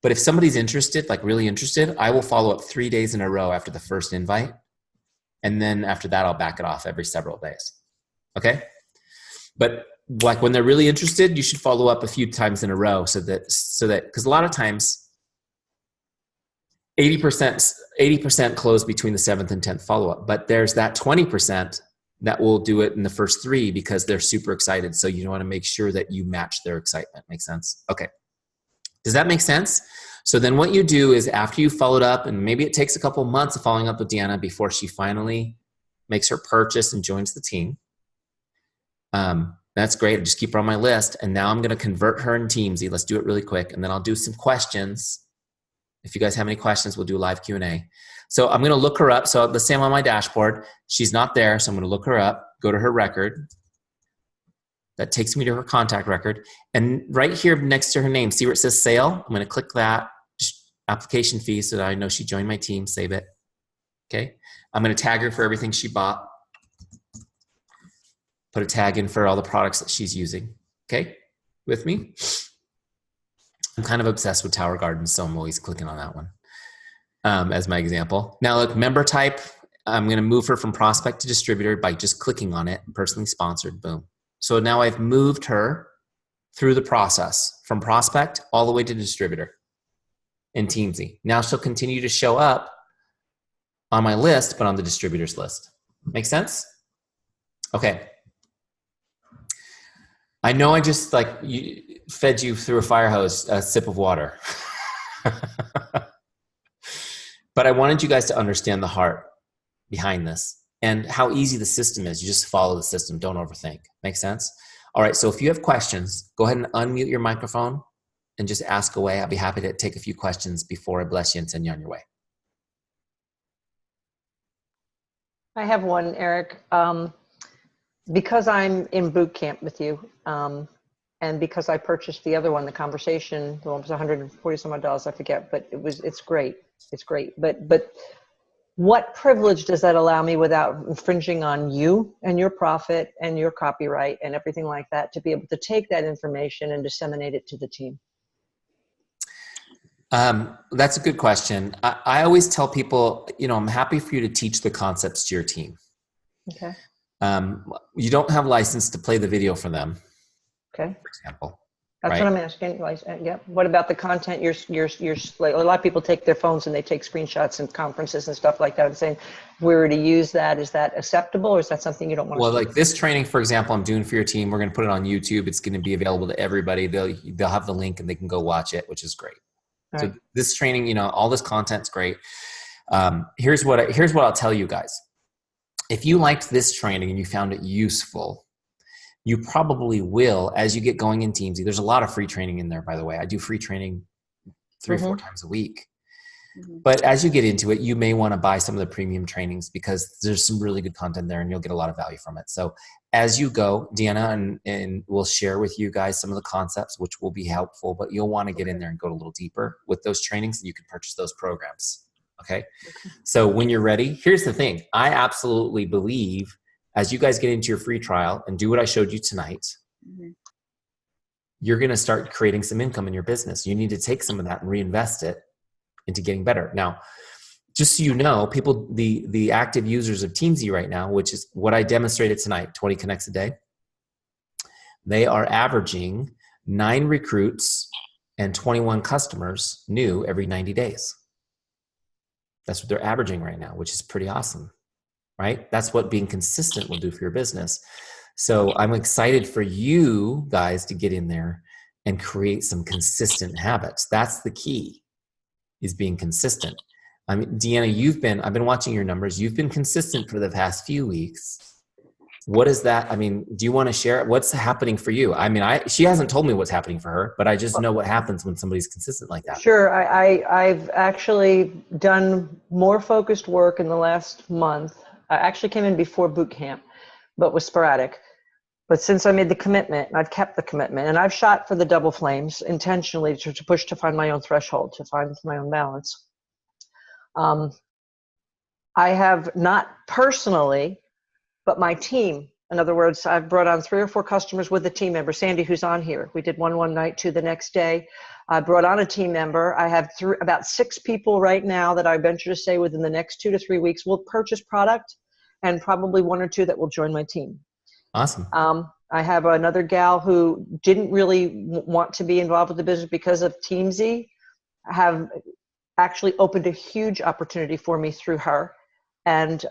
But if somebody's interested, like really interested, I will follow up 3 days in a row after the first invite. And then after that, I'll back it off every several days. Okay? But like when they're really interested, you should follow up a few times in a row so that because a lot of times 80% close between the 7th and 10th follow-up, but there's that 20% that will do it in the first 3 because they're super excited. So you want to make sure that you match their excitement. Make sense? Okay. Does that make sense? So then what you do is after you followed up, and maybe it takes a couple months of following up with Deanna before she finally makes her purchase and joins the team. That's great. I just keep her on my list. And now I'm going to convert her in Teamzy. Let's do it really quick. And then I'll do some questions. If you guys have any questions, we'll do a live Q&A. So I'm going to look her up. So let's say I'm on my dashboard. She's not there. So I'm going to look her up, go to her record. That takes me to her contact record. And right here next to her name, see where it says sale? I'm going to click that. Application fee so that I know she joined my team. Save it. Okay. I'm going to tag her for everything she bought. Put a tag in for all the products that she's using. Okay, with me? I'm kind of obsessed with Tower Gardens, so I'm always clicking on that one as my example. Now look, member type, I'm going to move her from prospect to distributor by just clicking on it, personally sponsored, boom. So now I've moved her through the process from prospect all the way to distributor in Teamzy. Now she'll continue to show up on my list, but on the distributor's list. Make sense? Okay. I know I just fed you through a fire hose, a sip of water. But I wanted you guys to understand the heart behind this and how easy the system is. You just follow the system. Don't overthink. Make sense? All right. So if you have questions, go ahead and unmute your microphone and just ask away. I'll be happy to take a few questions before I bless you and send you on your way. I have one, Eric. Because I'm in boot camp with you, and because I purchased the other one, the conversation, the one was $140 some odd, I forget, but it's great. It's great. But what privilege does that allow me without infringing on you and your profit and your copyright and everything like that to be able to take that information and disseminate it to the team? That's a good question. I always tell people, I'm happy for you to teach the concepts to your team. Okay. You don't have license to play the video for them, Okay. for example, That's what right? I'm asking. Like, yeah. What about the content? Like, a lot of people take their phones and they take screenshots in conferences and stuff like that. I'm saying, if we were to use that, is that acceptable, or is that something you don't want Well, us to like do? this training, for example, I'm doing for your team. We're going to put it on YouTube. It's going to be available to everybody. They'll have the link and they can go watch it, which is great. All So right. this training, all this content's great. Here's what I'll tell you guys. If you liked this training and you found it useful, you probably will as you get going in Teamzy. There's a lot of free training in there, by the way. I do free training 3 or 4 times a week. But as you get into it, you may want to buy some of the premium trainings because there's some really good content there and you'll get a lot of value from it. So as you go, Deanna and we'll share with you guys some of the concepts, which will be helpful, but you'll want to get in there and go a little deeper with those trainings and you can purchase those programs. Okay. So when you're ready, here's the thing. I absolutely believe as you guys get into your free trial and do what I showed you tonight, you're going to start creating some income in your business. You need to take some of that and reinvest it into getting better. Now, just so you know, people, the active users of Teamzy right now, which is what I demonstrated tonight, 20 connects a day, they are averaging 9 recruits and 21 customers new every 90 days. That's what they're averaging right now, which is pretty awesome, right? That's what being consistent will do for your business. So I'm excited for you guys to get in there and create some consistent habits. That's the key, is being consistent. I mean, Deanna, I've been watching your numbers. You've been consistent for the past few weeks. What is that? I mean, do you want to share what's happening for you? I mean, she hasn't told me what's happening for her, but I just know what happens when somebody's consistent like that. Sure. I've actually done more focused work in the last month. I actually came in before boot camp, but was sporadic. But since I made the commitment, and I've kept the commitment, and I've shot for the double flames intentionally to push to find my own threshold, to find my own balance. I have not personally, but my team. In other words, I've brought on 3 or 4 customers with a team member, Sandy, who's on here. We did one night, 2 the next day. I brought on a team member. I have about 6 people right now that I venture to say within the next 2 to 3 weeks will purchase product, and probably 1 or 2 that will join my team. Awesome. I have another gal who didn't really want to be involved with the business because of Teamzy, have actually opened a huge opportunity for me through her. And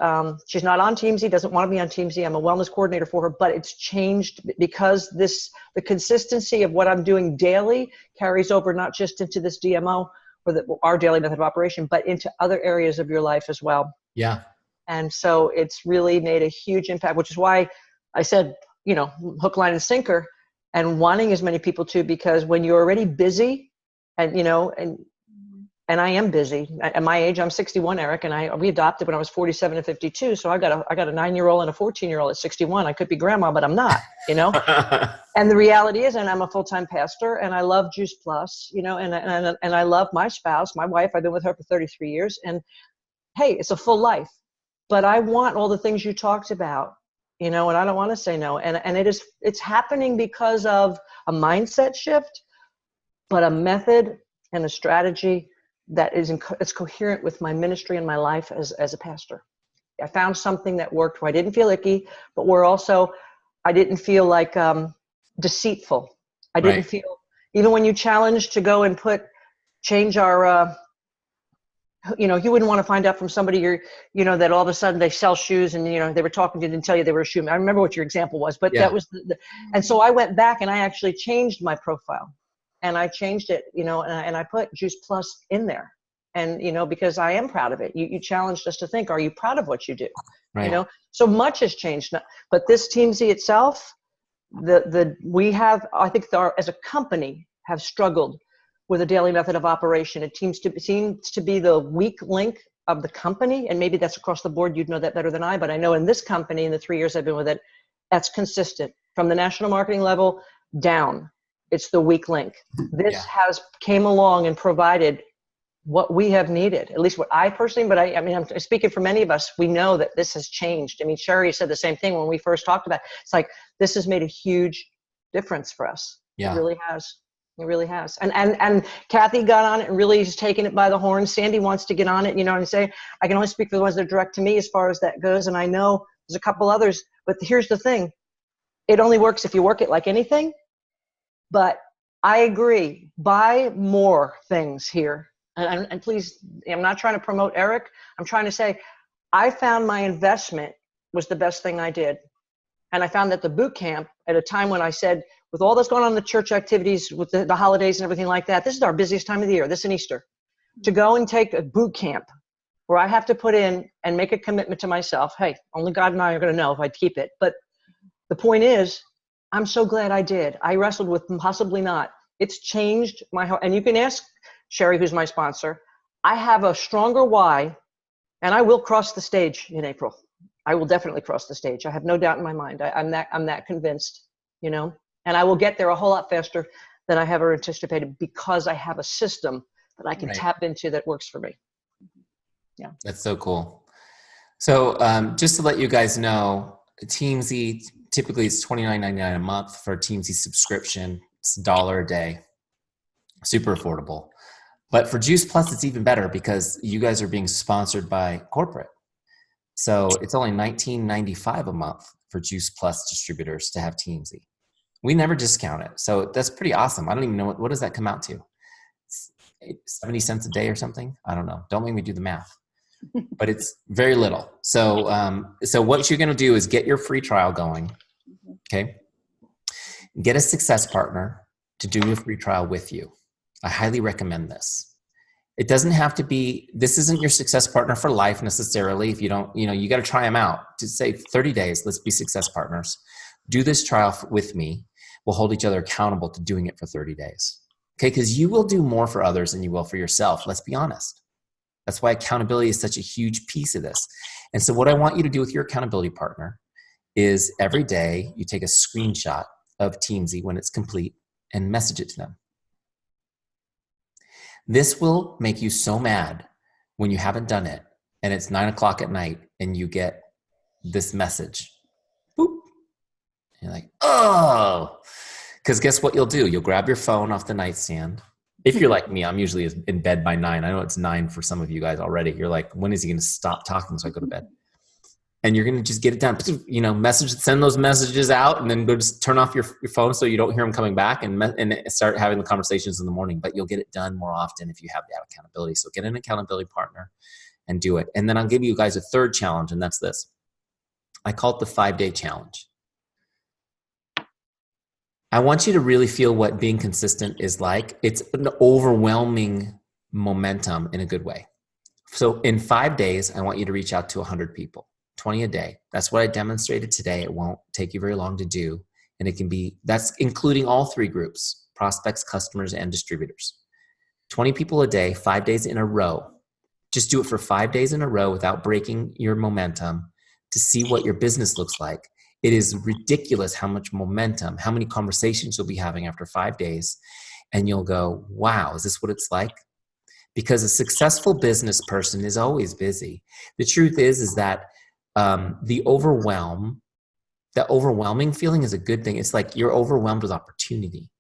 she's not on Teamzy, doesn't want to be on Teamzy. I'm a wellness coordinator for her, but it's changed because the consistency of what I'm doing daily carries over not just into this DMO or our daily method of operation, but into other areas of your life as well. Yeah. And so it's really made a huge impact, which is why I said, hook, line, and sinker, and wanting as many people to, because when you're already busy and I am busy. At my age, I'm 61, Eric, and we adopted when I was 47 and 52. So I got a 9-year-old and a 14-year-old at 61. I could be grandma, but I'm not, And the reality is, and I'm a full-time pastor, and I love Juice Plus, and I love my spouse, my wife. I've been with her for 33 years, and hey, it's a full life. But I want all the things you talked about, and I don't want to say no. And it's happening because of a mindset shift, but a method and a strategy that it's coherent with my ministry and my life as a pastor. I found something that worked where I didn't feel icky, but where also I didn't feel like deceitful. I didn't feel, even when you challenge to go and change our, you wouldn't want to find out from somebody that all of a sudden they sell shoes and, they were talking to you, didn't tell you they were a shoe. I remember what your example was, but that was and so I went back and I actually changed my profile. And I changed it, and I put Juice Plus in there. And, because I am proud of it. You challenged us to think, are you proud of what you do? Right. So much has changed. But this Teamzy itself, we have, I think as a company, have struggled with a daily method of operation. It seems to be the weak link of the company. And maybe that's across the board. You'd know that better than I. But I know in this company, in the 3 years I've been with it, that's consistent from the national marketing level down. It's the weak link. This has came along and provided what we have needed, at least what I personally, but I'm speaking for many of us, we know that this has changed. I mean, Sherry said the same thing when we first talked about it. It's like, this has made a huge difference for us. Yeah. It really has. It really has. And Kathy got on it and really has taken it by the horn. Sandy wants to get on it, and say, I can only speak for the ones that are direct to me as far as that goes. And I know there's a couple others But here's the thing. It only works if you work it like anything. But I agree. Buy more things here. And please, I'm not trying to promote Eric. I'm trying to say, I found my investment was the best thing I did. And I found that the boot camp, at a time when I said, with all that's going on in the church activities, with the holidays and everything like that, this is our busiest time of the year, this and Easter. To go and take a boot camp where I have to put in and make a commitment to myself. Hey, only God and I are going to know if I keep it. But the point is, I'm so glad I did. I wrestled with possibly not. It's changed my heart. And you can ask Sherry, who's my sponsor. I have a stronger why, and I will cross the stage in April. I will definitely cross the stage. I have no doubt in my mind. I'm that convinced, you know, and I will get there a whole lot faster than I ever anticipated because I have a system that I can tap into that works for me. Yeah. That's so cool. So just to let you guys know, Teamzy, typically it's $29.99 a month for a Teamzy subscription. It's $1 a day. Super affordable. But for Juice Plus, it's even better because you guys are being sponsored by corporate. So it's only $19.95 a month for Juice Plus distributors to have Teamzy. We never discount it. So that's pretty awesome. I don't even know what does that come out to? 70 cents a day or something? I don't know. Don't make me do the math. But it's very little. So so what you're going to do is get your free trial going. Okay. Get a success partner to do your free trial with you. I highly recommend this. It doesn't have to be, this isn't your success partner for life necessarily. If you don't, you know, you got to try them out to say 30 days, let's be success partners. Do this trial with me. We'll hold each other accountable to doing it for 30 days. Okay. Because you will do more for others than you will for yourself. Let's be honest. That's why accountability is such a huge piece of this. And so what I want you to do with your accountability partner is every day you take a screenshot of Teamzy when it's complete and message it to them. This will make you so mad when you haven't done it and it's 9 o'clock at night and you get this message. Boop. And you're like, oh, because guess what you'll do? You'll grab your phone off the nightstand. If you're like me, I'm usually in bed by 9. I know it's 9 for some of you guys already. You're like, when is he going to stop talking so I go to bed? And you're going to just get it done. You know, send those messages out and then go just turn off your phone so you don't hear them coming back and start having the conversations in the morning. But you'll get it done more often if you have that accountability. So get an accountability partner and do it. And then I'll give you guys a third challenge, and that's this. I call it the 5-day challenge. I want you to really feel what being consistent is like. It's an overwhelming momentum in a good way. So in 5 days, I want you to reach out to 100 people, 20 a day. That's what I demonstrated today. It won't take you very long to do. And it can be, that's including all 3 groups, prospects, customers, and distributors. 20 people a day, 5 days in a row. Just do it for 5 days in a row without breaking your momentum to see what your business looks like. It is ridiculous how much momentum, how many conversations you'll be having after 5 days. And you'll go, wow, is this what it's like? Because a successful business person is always busy. The truth is that the overwhelming feeling is a good thing. It's like you're overwhelmed with opportunity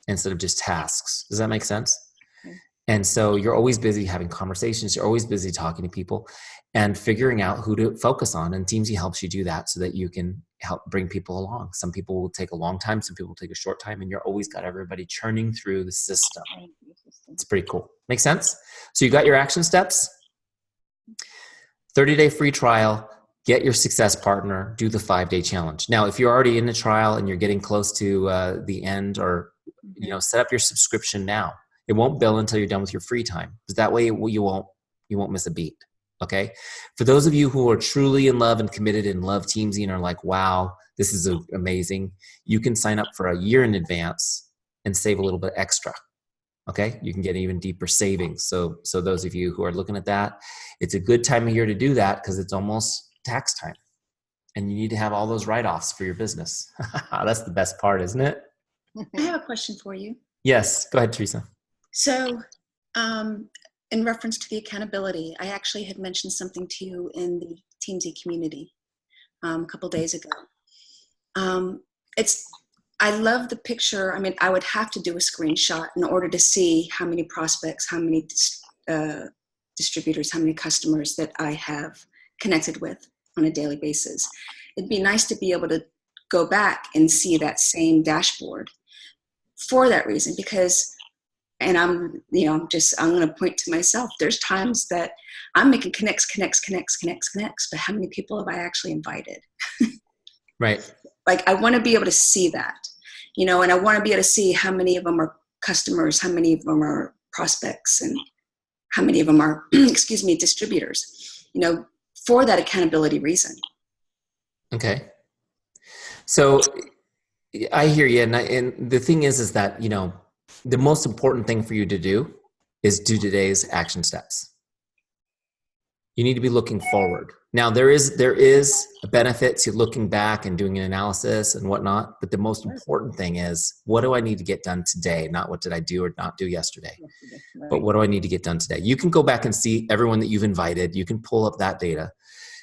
instead of just tasks. Does that make sense? And so you're always busy having conversations. You're always busy talking to people and figuring out who to focus on. And Teamzy helps you do that so that you can help bring people along. Some people will take a long time. Some people will take a short time. And you're always got everybody churning through the system. It's pretty cool. Make sense? So you got your action steps. 30-day free trial. Get your success partner. Do the 5-day challenge. Now, if you're already in the trial and you're getting close to the end, or set up your subscription now. It won't bill until you're done with your free time. Because that way you won't miss a beat. Okay. For those of you who are truly in love and committed and love Teamzy and are like, wow, this is amazing. You can sign up for a year in advance and save a little bit extra. Okay. You can get even deeper savings. So those of you who are looking at that, it's a good time of year to do that because it's almost tax time and you need to have all those write-offs for your business. That's the best part, isn't it? I have a question for you. Yes. Go ahead, Teresa. So, in reference to the accountability, I actually had mentioned something to you in the Teamzy community a couple days ago. I love the picture. I mean, I would have to do a screenshot in order to see how many prospects, how many distributors, how many customers that I have connected with on a daily basis. it'd be nice to be able to go back and see that same dashboard for that reason, because, and I'm going to point to myself. There's times that I'm making connects, but how many people have I actually invited? Right. Like, I want to be able to see that, and I want to be able to see how many of them are customers, how many of them are prospects, and how many of them are, distributors, for that accountability reason. Okay. So I hear you. And the thing is that, the most important thing for you to do is do today's action steps. You need to be looking forward. Now, there is a benefit to looking back and doing an analysis and whatnot, but the most important thing is, what do I need to get done today? Not what did I do or not do yesterday, but what do I need to get done today? You can go back and see everyone that you've invited. You can pull up that data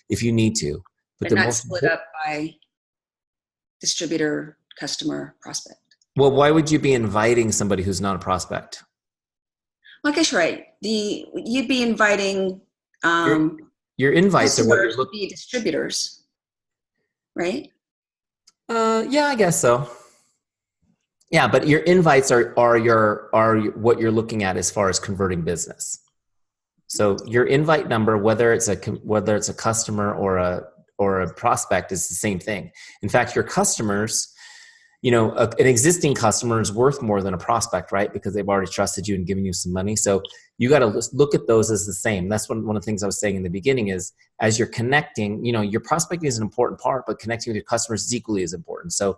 if you need to. But not split up by distributor, customer, prospect. Well, why would you be inviting somebody who's not a prospect? Well, I guess you're right. You'd be inviting your invites are what you're looking to be distributors, right? Yeah, I guess so. Yeah, but your invites are what you're looking at as far as converting business. So your invite number, whether it's a customer or a prospect, is the same thing. In fact, your customers, an existing customer is worth more than a prospect, right? Because they've already trusted you and given you some money. So you got to look at those as the same. That's one of the things I was saying in the beginning is, as you're connecting, your prospecting is an important part, but connecting with your customers is equally as important. So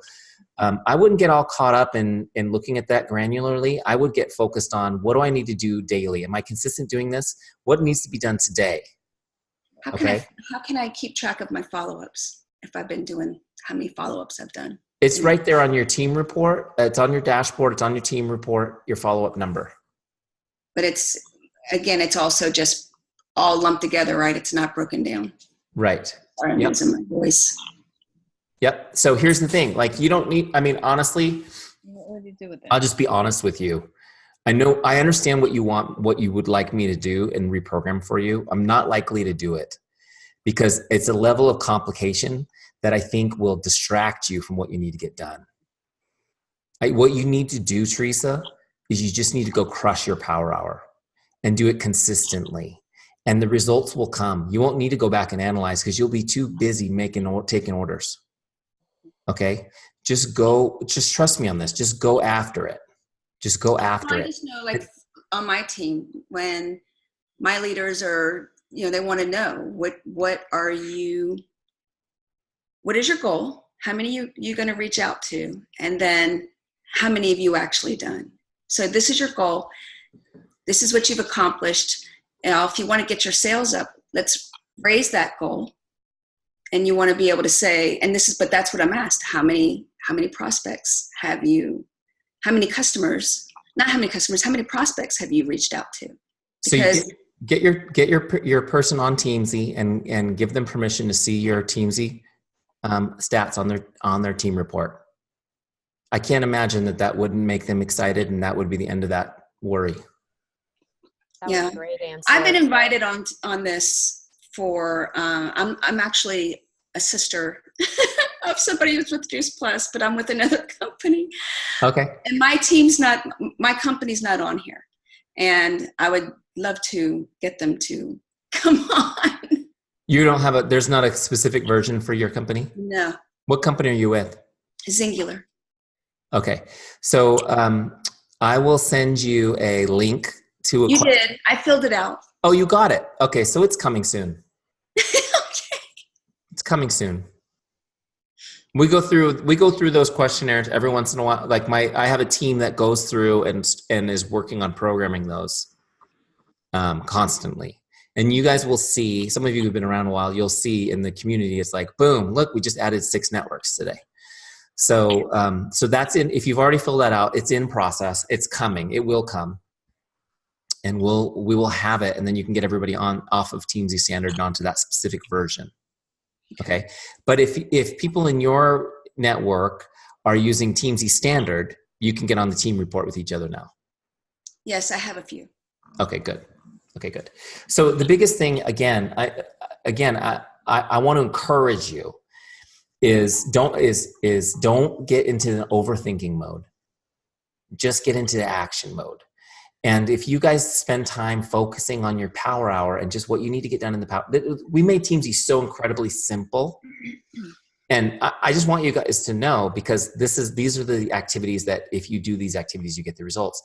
I wouldn't get all caught up in looking at that granularly. I would get focused on, what do I need to do daily? Am I consistent doing this? What needs to be done today? How can I keep track of my follow-ups if I've been doing how many follow-ups I've done? It's right there on your team report. It's on your dashboard. It's on your team report, your follow-up number. But it's also just all lumped together, right? It's not broken down. Right. Sorry, I'm losing my voice. Yep. So here's the thing. Like, you don't need, honestly, what do you do with that? I'll just be honest with you. I understand what you want, what you would like me to do and reprogram for you. I'm not likely to do it because it's a level of complication that I think will distract you from what you need to get done. What you need to do, Teresa, is you just need to go crush your power hour and do it consistently. And the results will come. You won't need to go back and analyze because you'll be too busy taking orders. Okay? Just trust me on this. Just go after it. Just go after it. I just know, like, on my team, when my leaders are, they want to know what is your goal? How many you going to reach out to? And then how many have you actually done? So this is your goal. This is what you've accomplished. Now, if you want to get your sales up, let's raise that goal. And you want to be able to say, but that's what I'm asked. How many prospects have you, how many prospects have you reached out to? Because so you get your person on Teamzy and give them permission to see your Teamzy stats on their team report. I can't imagine that wouldn't make them excited, and that would be the end of that worry. That was a great answer. I've been invited on this for. I'm actually a sister of somebody who's with Juice Plus, but I'm with another company. Okay. And my company's not on here, and I would love to get them to come on. You don't have there's not a specific version for your company? No. What company are you with? Singular. Okay. So I will send you a link to a. You did. I filled it out. Oh, you got it. Okay. So it's coming soon. Okay. It's coming soon. We go through those questionnaires every once in a while. Like I have a team that goes through and is working on programming those constantly. And you guys will see, some of you who've been around a while, you'll see in the community, it's like, boom, look, we just added 6 networks today. So that's if you've already filled that out, it's in process. It's coming. It will come. And we will have it. And then you can get everybody off of Teamzy Standard and onto that specific version. Okay. But if people in your network are using Teamzy Standard, you can get on the team report with each other now. Yes, I have a few. Okay, good. So the biggest thing, I want to encourage you. is don't get into the overthinking mode. Just get into the action mode. And if you guys spend time focusing on your power hour and just what you need to get done in the power, we made Teamzy so incredibly simple. And I just want you guys to know, because these are the activities that if you do these activities, you get the results.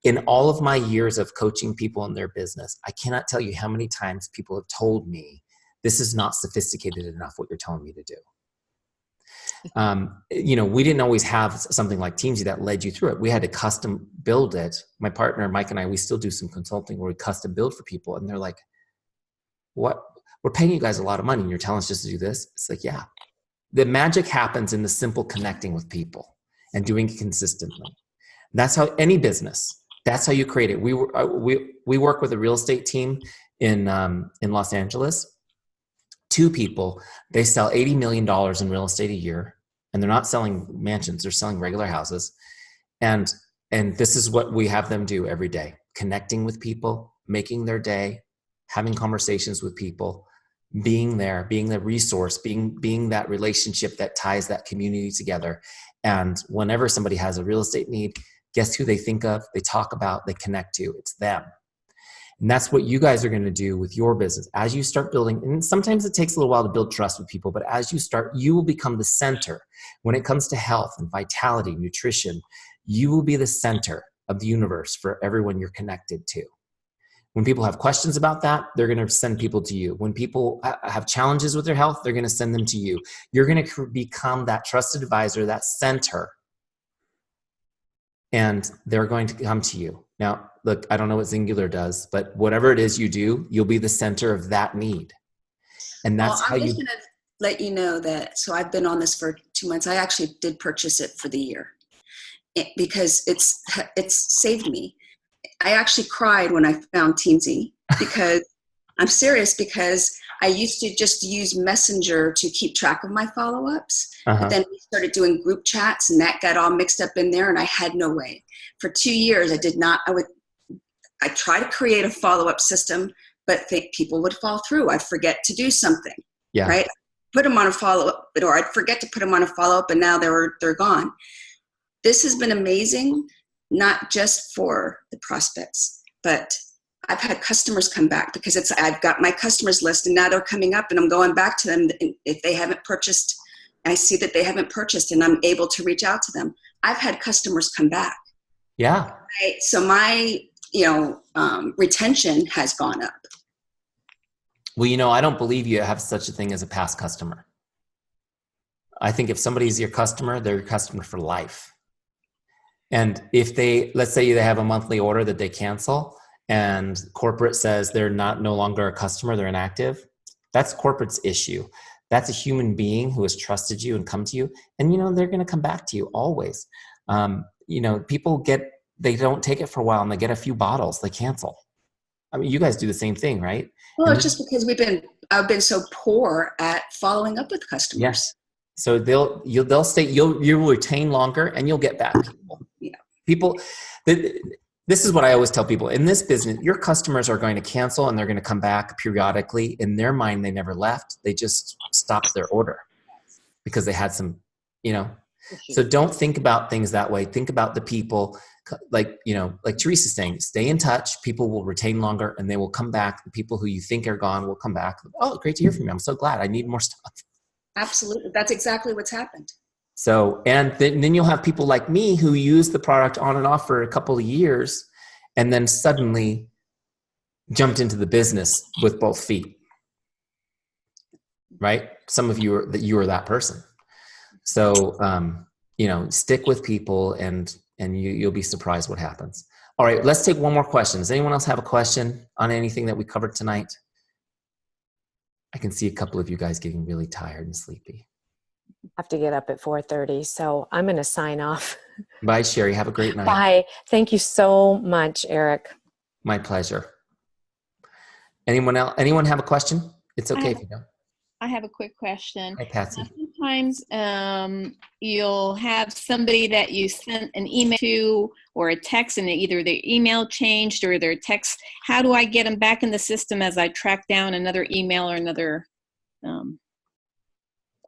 In all of my years of coaching people in their business, I cannot tell you how many times people have told me, this is not sophisticated enough what you're telling me to do. We didn't always have something like Teamzy that led you through it. We had to custom build it. My partner, Mike, and I, we still do some consulting where we custom build for people. And they're like, what? We're paying you guys a lot of money and you're telling us just to do this? It's like, yeah. The magic happens in the simple connecting with people and doing it consistently. That's how any business, that's how you create it. We work with a real estate team in Los Angeles. 2 people, they sell $80 million in real estate a year, and they're not selling mansions, they're selling regular houses. And this is what we have them do every day: connecting with people, making their day, having conversations with people, being there, being the resource, being that relationship that ties that community together. And whenever somebody has a real estate need, guess who they think of, they talk about, they connect to? It's them. And that's what you guys are going to do with your business. As you start building, and sometimes it takes a little while to build trust with people, but as you start, you will become the center. When it comes to health and vitality, nutrition, you will be the center of the universe for everyone you're connected to. When people have questions about that, they're going to send people to you. When people have challenges with their health, they're going to send them to you. You're going to become that trusted advisor, that center, and they're going to come to you. Now, look, I don't know what Singular does, but whatever it is you do, you'll be the center of that need. And that's how you... I'm just going to let you know that, so I've been on this for 2 months. I actually did purchase it for the year because it's saved me. I actually cried when I found Teamzy because I'm serious, because I used to just use Messenger to keep track of my follow-ups. But then we started doing group chats and that got all mixed up in there and I had no way. For 2 years, I try to create a follow-up system, but people would fall through. I'd forget to do something, right? Put them on a follow-up, or I'd forget to put them on a follow-up and now they're gone. This has been amazing, not just for the prospects, but I've had customers come back because I've got my customers list and now they're coming up and I'm going back to them. If they haven't purchased, I see that they haven't purchased and I'm able to reach out to them. I've had customers come back. Yeah. Right? So my, retention has gone up. Well, I don't believe you have such a thing as a past customer. I think if somebody's your customer, they're your customer for life. And if let's say they have a monthly order that they cancel and corporate says they're no longer a customer, they're inactive, that's corporate's issue. That's a human being who has trusted you and come to you. And, they're going to come back to you always. People they don't take it for a while and they get a few bottles, they cancel. I mean, you guys do the same thing, right? Well, it's just because I've been so poor at following up with customers. Yes. So they'll stay, you will retain longer and you'll get back people. Yeah. People, this is what I always tell people in this business, your customers are going to cancel and they're going to come back periodically. In their mind, they never left. They just stopped their order because they had some, so don't think about things that way. Think about the people like Teresa's saying, stay in touch. People will retain longer and they will come back. The people who you think are gone will come back. Oh, great to hear from you. I'm so glad. I need more stuff. Absolutely. That's exactly what's happened. So, and then you'll have people like me who use the product on and off for a couple of years and then suddenly jumped into the business with both feet, right? Some of you are that person. So, stick with people and you'll be surprised what happens. All right, let's take one more question. Does anyone else have a question on anything that we covered tonight? I can see a couple of you guys getting really tired and sleepy. I have to get up at 4:30, so I'm going to sign off. Bye, Sherry. Have a great night. Bye. Thank you so much, Eric. My pleasure. Anyone else? Anyone have a question? It's okay if you don't. I have a quick question. Hi, Patsy. Sometimes you'll have somebody that you sent an email to or a text and either their email changed or their text. How do I get them back in the system as I track down another email or another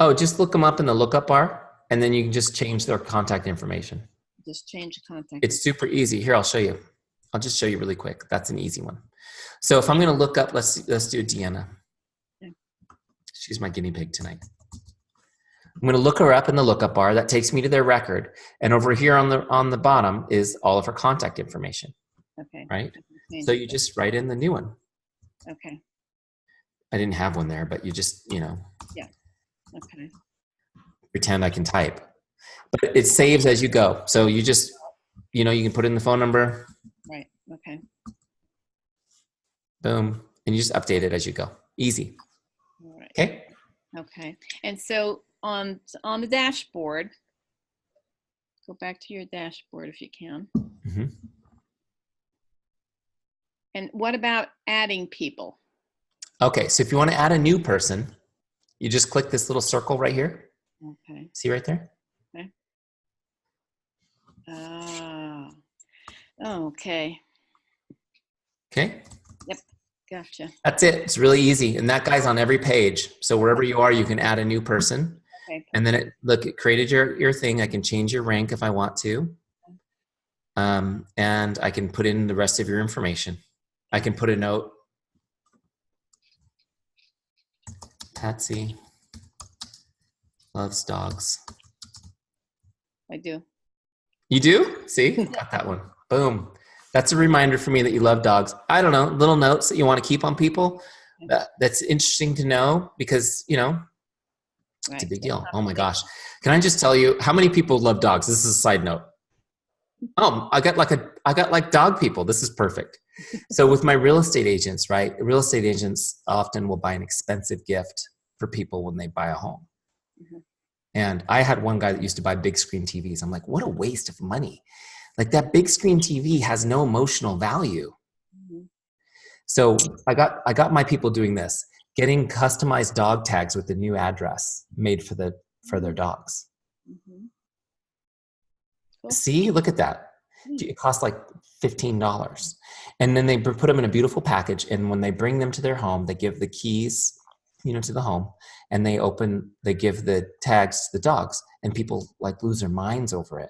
Oh, just look them up in the lookup bar, and then you can just change their contact information. Just change the contact. It's super easy. Here, I'll show you. I'll just show you really quick. That's an easy one. So if I'm going to look up, let's do Deanna. Okay. She's my guinea pig tonight. I'm going to look her up in the lookup bar. That takes me to their record, and over here on the bottom is all of her contact information. Okay. Right. So you just write in the new one. Okay. I didn't have one there, but you just Yeah. Okay. pretend I can type. But it saves as you go. So you just, you can put in the phone number. Right. Okay. Boom. And you just update it as you go. Easy. All right. Okay. Okay. And so on the dashboard, go back to your dashboard if you can. Mm-hmm. And what about adding people? Okay. So if you want to add a new person, you just click this little circle right here. Okay. See right there? Okay. Okay. Okay. Yep. Gotcha. That's it. It's really easy. And that guy's on every page. So wherever you are, you can add a new person. Okay. And then it created your thing. I can change your rank if I want to. And I can put in the rest of your information. I can put a note. Patsy loves dogs. I do. You do? See? Got that one. Boom. That's a reminder for me that you love dogs. I don't know, little notes that you want to keep on people. That's interesting to know because, it's a big deal. Oh my gosh. Can I just tell you how many people love dogs? This is a side note. I got like dog people. This is perfect. So with my real estate agents, right? Real estate agents often will buy an expensive gift for people when they buy a home. Mm-hmm. And I had one guy that used to buy big screen TVs. I'm like, what a waste of money. Like that big screen TV has no emotional value. Mm-hmm. So I got my people doing this, getting customized dog tags with the new address made for their dogs. Mm-hmm. Cool. See, look at that. It costs like $15. And then they put them in a beautiful package. And when they bring them to their home, they give the keys, to the home, and they give the tags to the dogs, and people like lose their minds over it.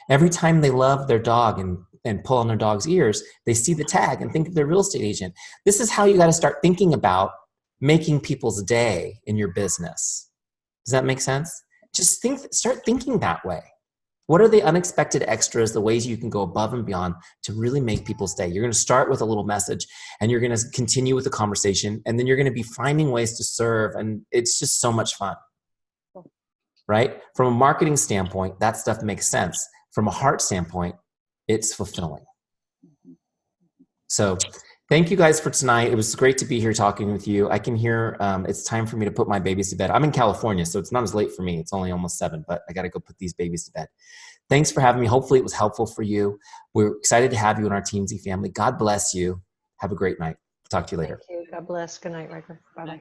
Every time they love their dog and pull on their dog's ears, they see the tag and think of their real estate agent. This is how you got to start thinking about making people's day in your business. Does that make sense? Just start thinking that way. What are the unexpected extras, the ways you can go above and beyond to really make people's day? You're going to start with a little message, and you're going to continue with the conversation, and then you're going to be finding ways to serve, and it's just so much fun, right? From a marketing standpoint, that stuff makes sense. From a heart standpoint, it's fulfilling. So thank you guys for tonight. It was great to be here talking with you. I can hear it's time for me to put my babies to bed. I'm in California, so it's not as late for me. It's only almost 7, but I got to go put these babies to bed. Thanks for having me. Hopefully it was helpful for you. We're excited to have you in our Teamzy family. God bless you. Have a great night. Talk to you later. Thank you. God bless. Good night, Riker. Bye-bye.